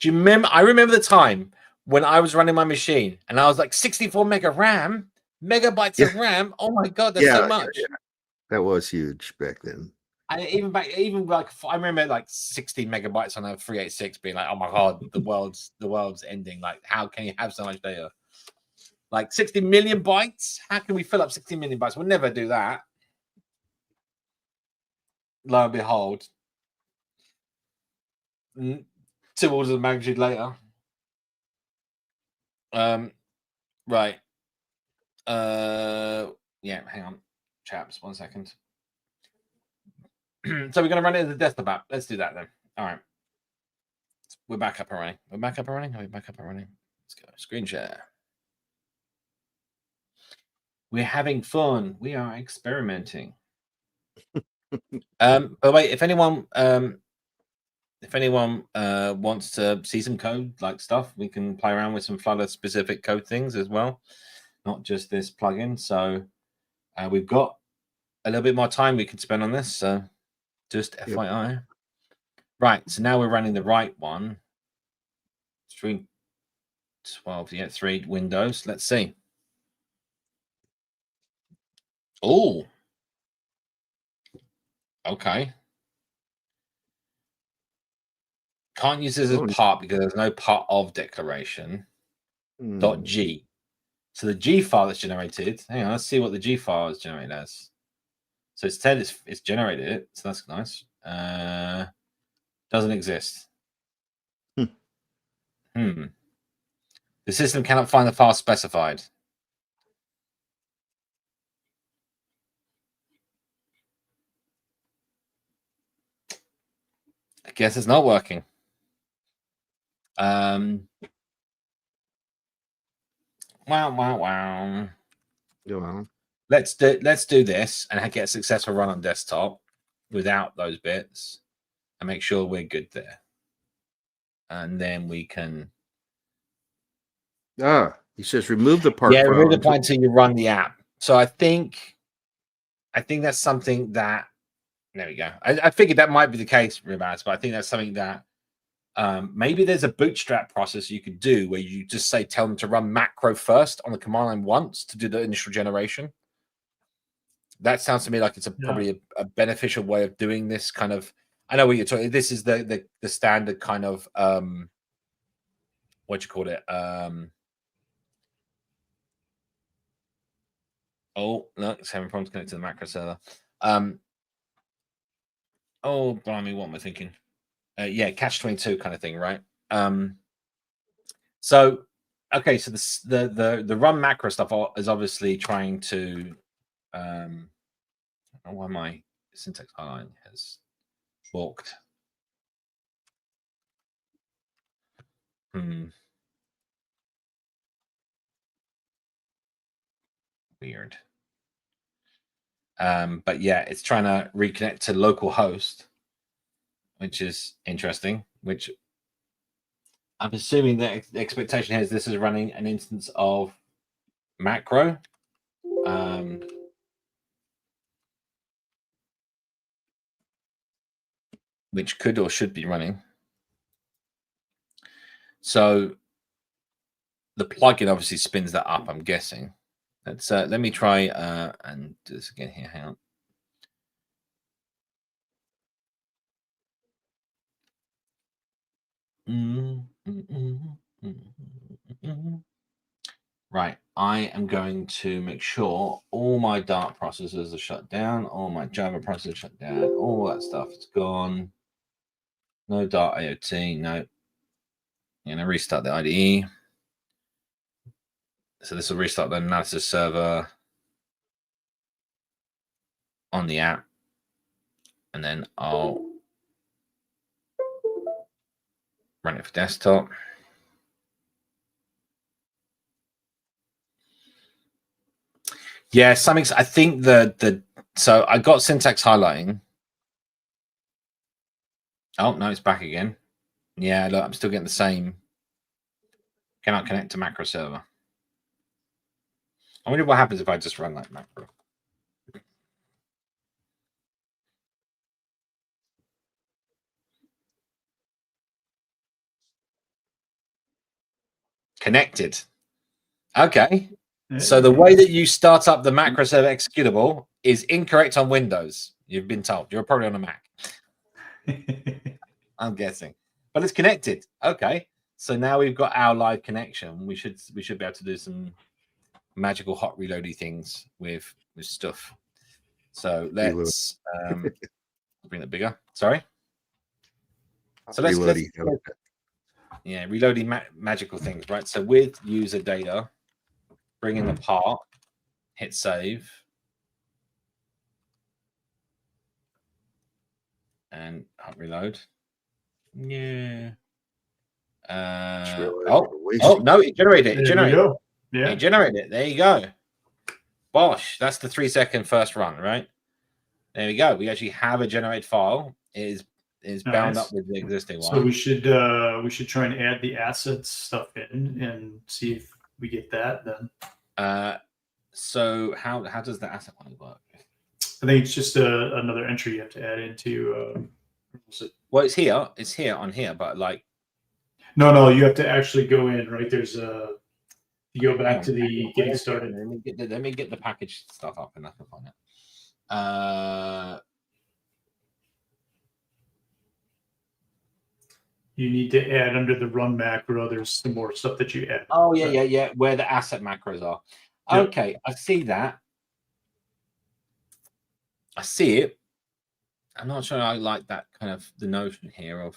you remember? I remember the time when I was running my machine and I was like 64 mega RAM, megabytes of RAM. Oh my God, that's so much. Yeah. That was huge back then. I I remember like 60 megabytes on a 386 being like, oh my God, the world's ending. Like, how can you have so much data? Like 60 million bytes? How can we fill up 60 million bytes? We'll never do that. Lo and behold, 2 orders of magnitude later. Right. Yeah, hang on, chaps, 1 second. So we're going to run it as a desktop app. Let's do that then. All right. We're back up and running. Are we back up and running? Let's go. Screen share. We're having fun. We are experimenting. By the way, if anyone wants to see some code like stuff, we can play around with some Flutter specific code things as well, not just this plugin. So we've got a little bit more time we can spend on this. So just FYI. Right. So now we're running the right one. Stream 12. Yeah, 3 windows. Let's see. Oh. Okay. Can't use this as part because there's no part of declaration. .g. So the G file that's generated. Hang on, let's see what the G file is generated as. So it's said it's generated it, so that's nice. Doesn't exist. The system cannot find the file specified. I guess it's not working. Wow. Let's do this and get a successful run on desktop without those bits and make sure we're good there. And then we can. He says remove the part. Yeah, remove the part until you run the app. So I think that's something that. There we go. I figured that might be the case, Ribas, but I think that's something that maybe there's a bootstrap process you could do where you just tell them to run macro first on the command line once to do the initial generation. that sounds to me like it's probably a beneficial way of doing this kind of. I know what you're talking. This is the standard kind of what you call it. Oh no, it's having problems connecting to the macro server. Oh blimey, what am I thinking? Yeah, catch-22 kind of thing, right? So okay, so the run macro stuff is obviously trying to I don't know why my syntax highline has walked. Weird. But yeah, it's trying to reconnect to localhost, which is interesting. Which I'm assuming the expectation here is this is running an instance of macro. Which could or should be running. So the plugin obviously spins that up, I'm guessing. Let's let me try and do this again here. Hang on. Right, I am going to make sure all my Dart processors are shut down, all my Java processors are shut down, all that stuff is gone. No Dart IoT, no. I'm going to restart the IDE. So this will restart the analysis server on the app. And then I'll run it for desktop. Yeah, something. I think so I got syntax highlighting. Oh no, it's back again. Yeah, look, I'm still getting the same. Cannot connect to macro server. I wonder what happens if I just run like macro. Connected. Okay. So the way that you start up the macro server executable is incorrect on Windows. You've been told. You're probably on a Mac. I'm guessing. But it's connected. Okay. So now we've got our live connection. We should be able to do some magical hot reloady things with stuff. So let's bring it bigger. Sorry. So let's reloading magical things, right? So with user data, bring in the part, hit save, and hot reload. Yeah. Oh no, it generated it. It generated it. There you go. Bosh, that's the 3-second first run, right? There we go. We actually have a generated file. It is bound up with the existing one. So we should try and add the assets stuff in and see if we get that then. So how does the asset one work? I think it's just another entry you have to add into. Well, it's here. It's here on here, but like. No, you have to actually go in, right? There's you go back to the getting started. Let me get the package stuff up and I can find it. You need to add under the run macro. There's some more stuff that you add. Oh yeah. Where the asset macros are. Yep. Okay, I see that. I see it. I'm not sure I like that kind of the notion here of.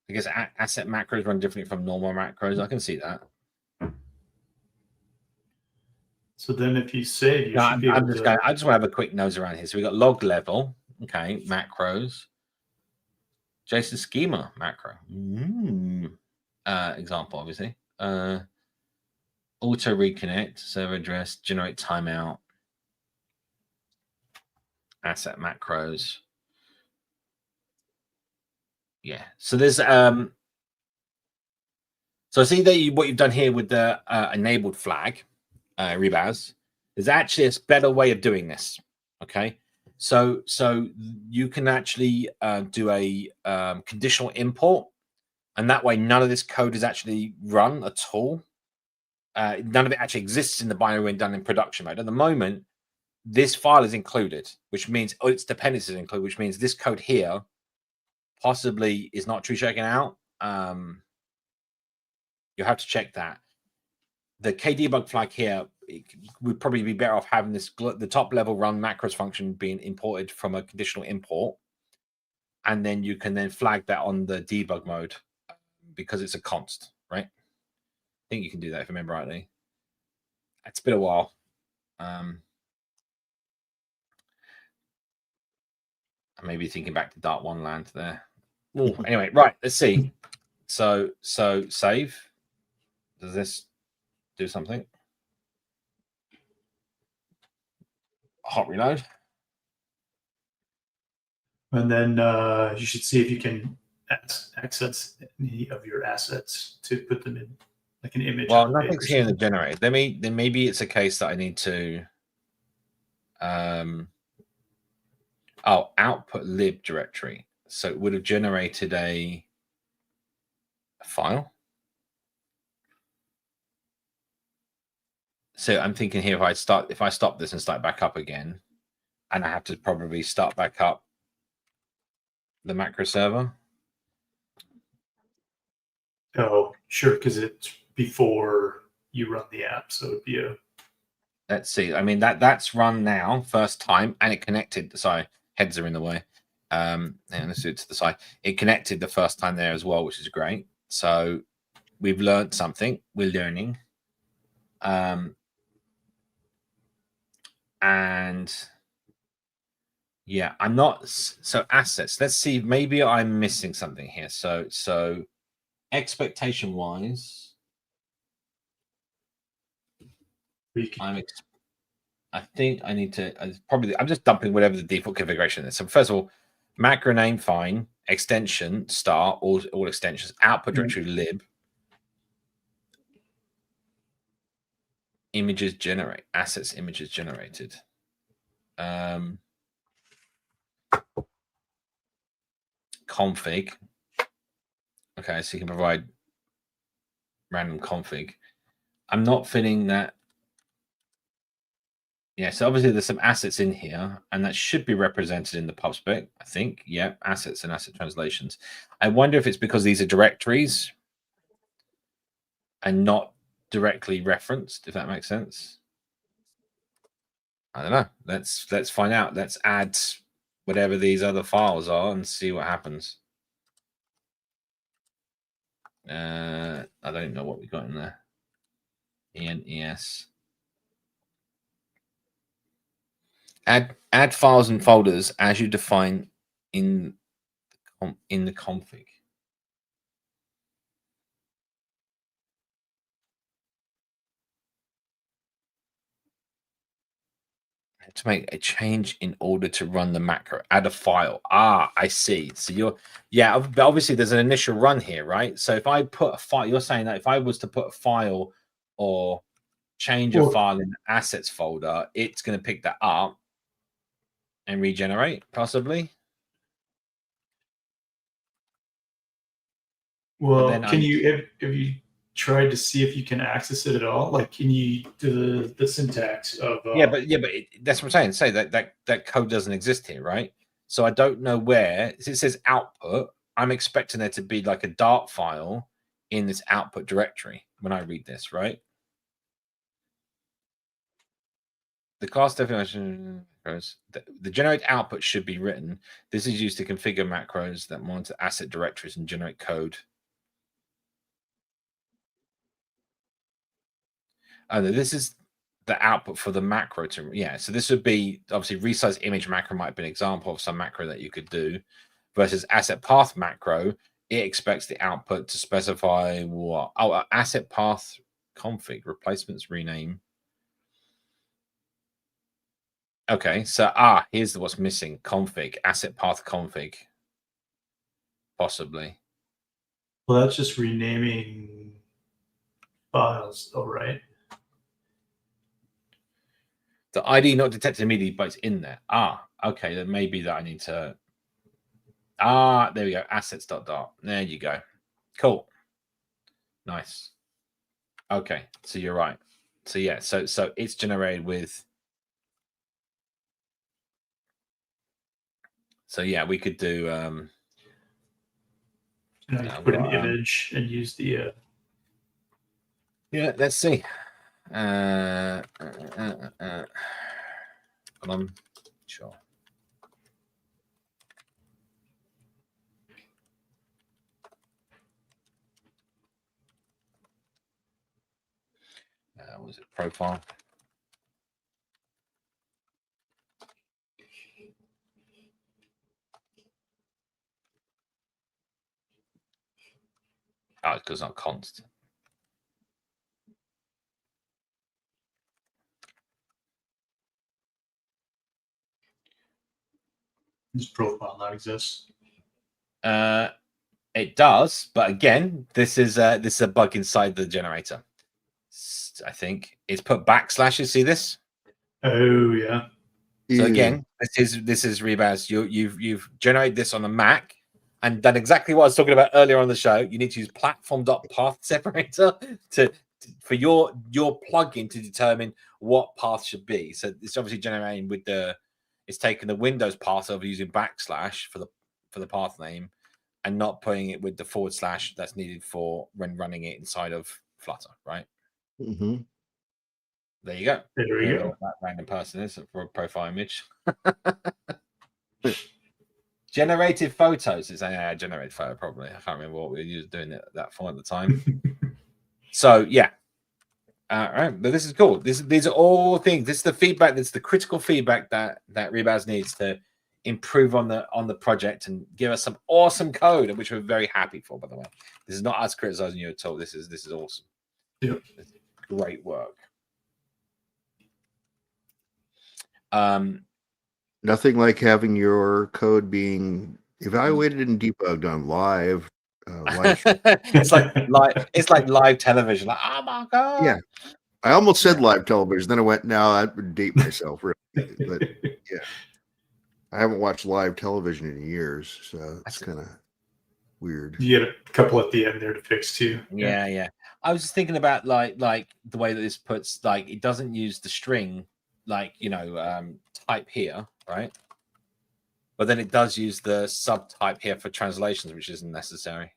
I guess asset macros run differently from normal macros. I can see that. So then if you save, I just want to have a quick nose around here. So we got log level, okay, macros, JSON schema macro, example, obviously, auto reconnect, server address, generate timeout, asset macros. Yeah. So there's so I see that what you've done here with the enabled flag, rebaz, is actually a better way of doing this. Okay. So you can actually do a conditional import, and that way none of this code is actually run at all. None of it actually exists in the binary when done in production mode. At the moment, this file is included, which means its dependencies include, which means this code here possibly is not true checking out. You have to check that. The kdebug flag here would probably be better off having this the top level run macros function being imported from a conditional import, and then you can then flag that on the debug mode because it's a const, right? I think you can do that if I remember rightly. It's been a while. Maybe thinking back to Dart 1 land there. Ooh, anyway, right, let's see. So save. Does this do something? Hot reload. And then you should see if you can access any of your assets to put them in like an image. Well, nothing's here in the generator. Then maybe it's a case that I need to output lib directory. So it would have generated a file. So I'm thinking here, if I stop this and start back up again, and I have to probably start back up the macro server. Oh, sure, because it's before you run the app, so it'd be a. Let's see. I mean that's run now, first time, and it connected. Sorry, heads are in the way. And let's do it to the side. It connected the first time there as well, which is great. So we've learned something. We're learning. And yeah, I'm not. So assets. Let's see. Maybe I'm missing something here. So expectation wise, I think I need to I'm just dumping whatever the default configuration is. So first of all, macro name fine, extension star, all extensions, output directory lib, images generate, assets images generated. Config. Okay, so you can provide random config. I'm not fitting that. Yeah, so obviously there's some assets in here, and that should be represented in the pub spec, I think. Yeah, assets and asset translations. I wonder if it's because these are directories and not directly referenced, if that makes sense. I don't know. Let's find out. Let's add whatever these other files are and see what happens. I don't even know what we got in there. ENES. Add files and folders as you define in the config. To make a change in order to run the macro, add a file. I see. So obviously there's an initial run here, right? So if I put a file, you're saying that if I was to put a file or change a file in the assets folder, it's going to pick that up and regenerate, possibly. Well, have you tried to see if you can access it at all? Like, can you do the syntax of? But that's what I'm saying. Say that code doesn't exist here, right? So I don't know where. It says output. I'm expecting there to be like a Dart file in this output directory when I read this, right? The class definition, the generate output should be written. This is used to configure macros that monitor asset directories and generate code. This is the output for the macro to, so this would be obviously resize image macro might be an example of some macro that you could do versus asset path macro. It expects the output to specify what? Asset path config, replacements, rename. Okay, so here's what's missing. Config, asset path config. Possibly. Well, that's just renaming files, though, right? The ID not detected immediately, but it's in there. Okay, then maybe that I need to. There we go. Assets.dart. There you go. Cool. Nice. Okay, so you're right. So yeah, so it's generated with So yeah, we could do. You know, you can put an image and use the. Yeah, let's see. Hold on. Sure. Was it profile? Oh, it does not const. This profile not exists. It does, but again, this is a bug inside the generator. I think it's put backslashes. See this? Oh yeah. So again, this is Rebaz. You've generated this on a Mac and done exactly what I was talking about earlier on the show. You need to use platform.path separator for your plugin to determine what path should be. So it's obviously generating with it's taking the Windows path over using backslash for the path name and not putting it with the / that's needed for when running it inside of Flutter, right? Mm-hmm. There you go. There we go. That random person is for a profile image. Generated photos is a generated photo, probably. I can't remember what we were doing that for at the time. So yeah. All right, but this is cool. These are all things. This is the feedback. This is the critical feedback that Rebaz needs to improve on the project and give us some awesome code, which we're very happy for. By the way, this is not us criticizing you at all. This is awesome. Yeah, great work. Nothing like having your code being evaluated and debugged on live. It's like live television. Like, oh my god! Yeah, I almost said live television. Then I went, no, I would date myself. Really, but yeah, I haven't watched live television in years, so it's kind of weird. You get a couple at the end there to fix too. Yeah. I was just thinking about like the way that this puts it doesn't use the string type here, right? But then it does use the subtype here for translations, which isn't necessary.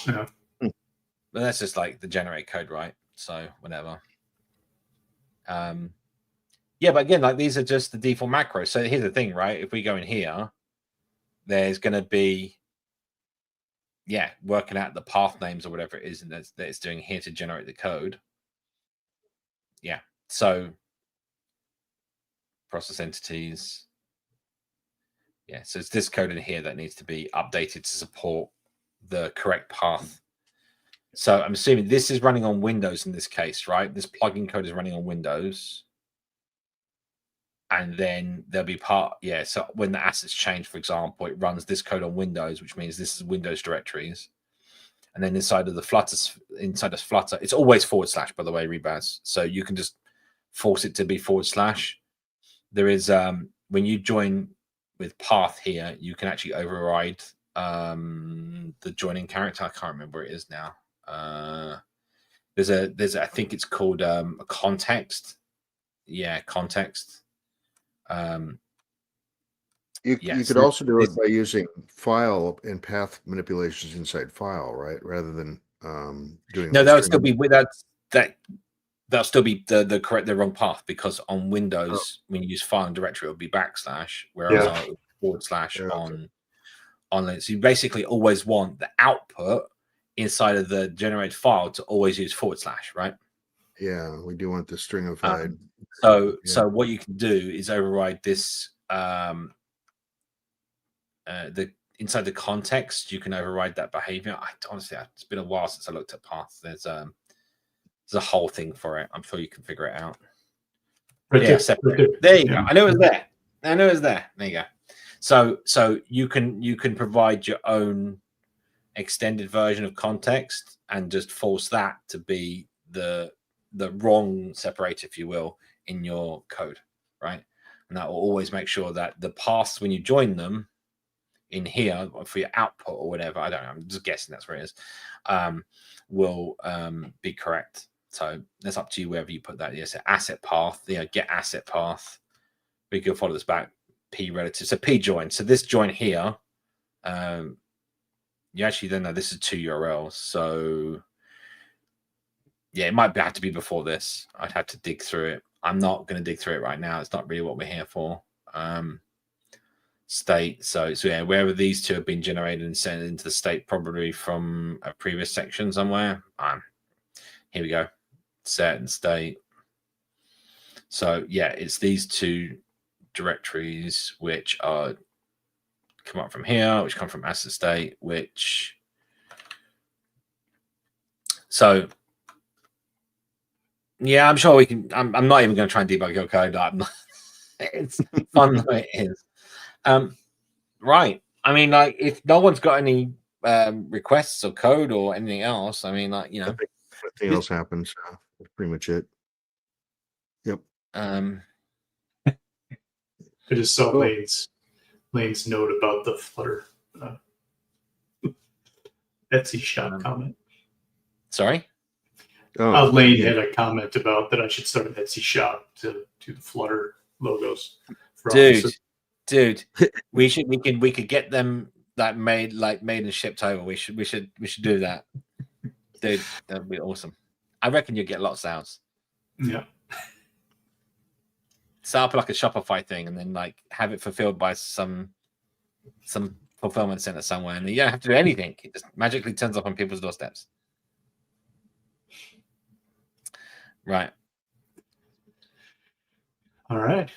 Yeah. But that's just like the generate code, right? So whatever. Yeah, but again, these are just the default macros. So here's the thing, right? If we go in here, there's going to be working out the path names or whatever it is that it's doing here to generate the code. Yeah. So process entities. Yeah, so it's this code in here that needs to be updated to support the correct path. So I'm assuming this is running on Windows in this case, right? This plugin code is running on Windows. And then there'll be so when the assets change, for example, it runs this code on Windows, which means this is Windows directories. And then inside of Flutter, it's always / by the way, Rebaz. So you can just force it to be / There is when you join with path here, you can actually override the joining character. I can't remember where it is now. There's I think it's called a context. Yeah, context. You could also do it by using file and path manipulations inside file, right? Rather than doing. No, that would still be with that'll still be the wrong path, because on Windows when you use file and directory it'll be /, whereas on Linux. So you basically always want the output inside of the generated file to always use /, right? Yeah, we do want the stringified. So what you can do is override this inside the context. You can override that behavior. Honestly, it's been a while since I looked at path. There's a whole thing for it. I'm sure you can figure it out. Separate. There you go. I know it was there. There you go. So you can provide your own extended version of context and just force that to be the wrong separator, if you will, in your code, right? And that will always make sure that the paths, when you join them in here for your output or whatever, I don't know, I'm just guessing that's where it is, will be correct. So that's up to you wherever you put that. Yes, asset path, get asset path. We can follow this back. p relative. So p join. So this join here, you actually don't know this is 2 URLs. So yeah, it might have to be before this. I'd have to dig through it. I'm not going to dig through it right now. It's not really what we're here for. State. So yeah, wherever these two have been generated and sent into the state, probably from a previous section somewhere. Here we go. Set and state. So yeah, it's these two directories which are come up from here, which come from asset state, which so yeah, I'm sure we can. I'm not even going to try and debug your code. I'm not, it's fun the way it is. Right. I mean, like, if no one's got any requests or code or anything else, I mean, like, you know, nothing else happens. That's pretty much it. Yep. I just saw Lane's note about the Flutter Etsy shop comment. Sorry. Lane had a comment about that I should start an Etsy shop to do the Flutter logos. For Dude, we could get them that made and shipped over. We should do that, dude. That'd be awesome. I reckon you'd get a lot of sales. Yeah. Set up like a Shopify thing, and then like have it fulfilled by some fulfillment center somewhere, and you don't have to do anything. It just magically turns up on people's doorsteps. Right. All right.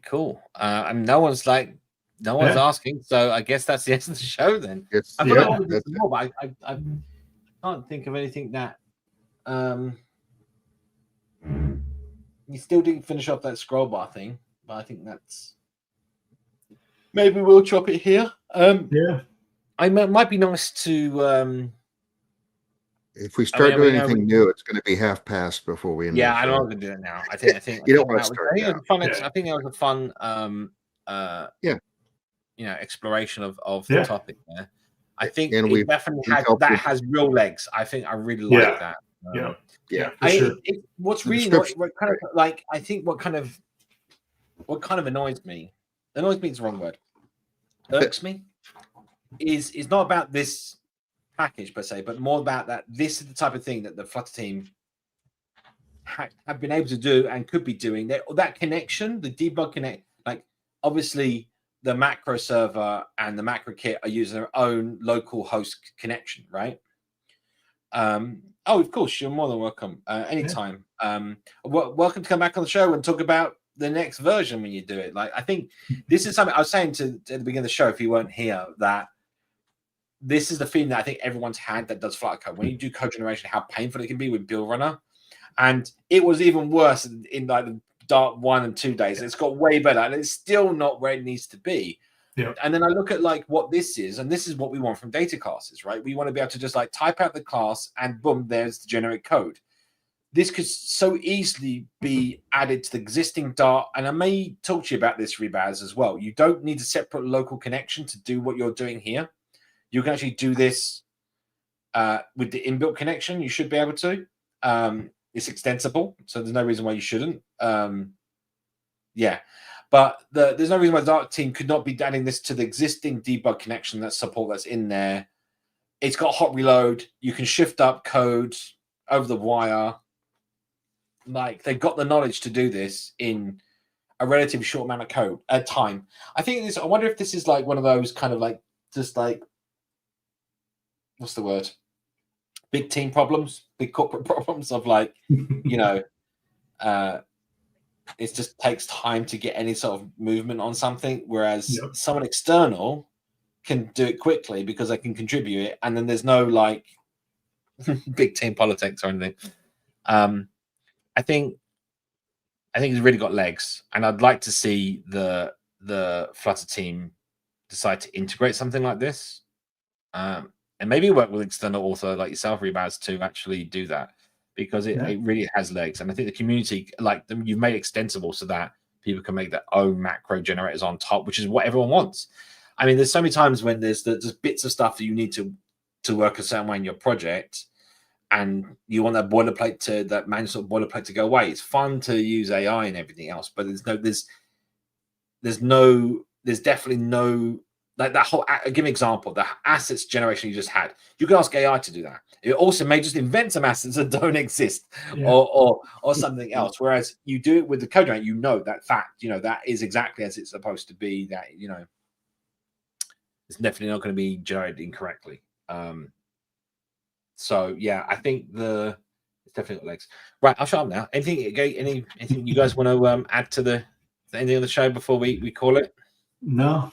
Cool. And no one's asking, so I guess that's the end of the show then. Yes, I thought I would do some more, but I can't think of anything that you still didn't finish off that scroll bar thing, but I think that's maybe we'll chop it here. Yeah. It might be nice to if we start doing anything new, it's going to be half past before we end. Yeah, I'm not going to do it now. I think you don't want to start. I think that was a fun exploration of the topic there. I think it definitely has real legs. I think I really like that. Yeah. What's really what kind of like I think what kind of annoys me is the wrong word. Irks me is not about this package per se, but more about that this is the type of thing that the Flutter team have been able to do and could be doing. That connection, the debug connect, like obviously the macro server and the macro kit are using their own local host connection, right? Of course, you're more than welcome anytime. Welcome to come back on the show and talk about the next version when you do it. Like I think this is something I was saying at the beginning of the show, if you weren't here, that this is the feeling that I think everyone's had that does Flutter code. When you do code generation, how painful it can be with Build Runner. And it was even worse in like the Dart 1 and 2 days. It's got way better, and it's still not where it needs to be. Yeah. And then I look at like what this is, and this is what we want from data classes, right? We want to be able to just like type out the class and boom, there's the generic code. This could so easily be added to the existing Dart, and I may talk to you about this, Rebaz, as well. You don't need a separate local connection to do what you're doing here. You can actually do this with the inbuilt connection. You should be able to. It's extensible, so there's no reason why you shouldn't. But there's no reason why the Dart team could not be adding this to the existing debug connection that's in there. It's got hot reload. You can shift up code over the wire. Like they've got the knowledge to do this in a relatively short amount of code at time. I wonder if this is like one of those kind of like just like what's the word? Big team problems, big corporate problems of like, it just takes time to get any sort of movement on something, whereas someone external can do it quickly because they can contribute it, and then there's no like big team politics or anything. I think it's really got legs, and I'd like to see the Flutter team decide to integrate something like this. And maybe work with external author like yourself, Rebaz, to actually do that, because it really has legs. And I think the community, you've made extensible so that people can make their own macro generators on top, which is what everyone wants. I mean, there's so many times when there's bits of stuff that you need to work a certain way in your project, and you want that boilerplate that manual sort of boilerplate to go away. It's fun to use AI and everything else, but there's there's definitely no, like that whole, I'll give an example, the assets generation you just had. You can ask AI to do that. It also may just invent some assets that don't exist, or something else. Whereas you do it with the code, you know that fact, that is exactly as it's supposed to be. That it's definitely not going to be generated incorrectly. So yeah, I think it's definitely got legs. Right, I'll shut up now. Anything you guys want to add to the ending of the show before we call it? No.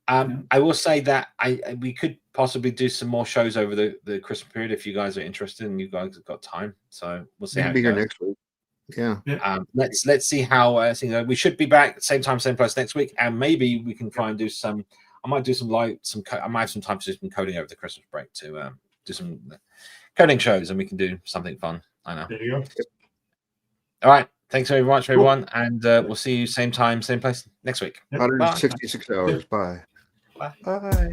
I will say that we could possibly do some more shows over the Christmas period if you guys are interested and you guys have got time. So we'll see how it be here goes. next week. Yeah. Let's see how we should be back same time, same place next week, and maybe we can try and do some. I might do some I might have some time to do some coding over the Christmas break to do some coding shows, and we can do something fun. I know. There you go. All right. Thanks very much, everyone, and we'll see you same time, same place next week. 166 hours. Bye. Bye. Bye.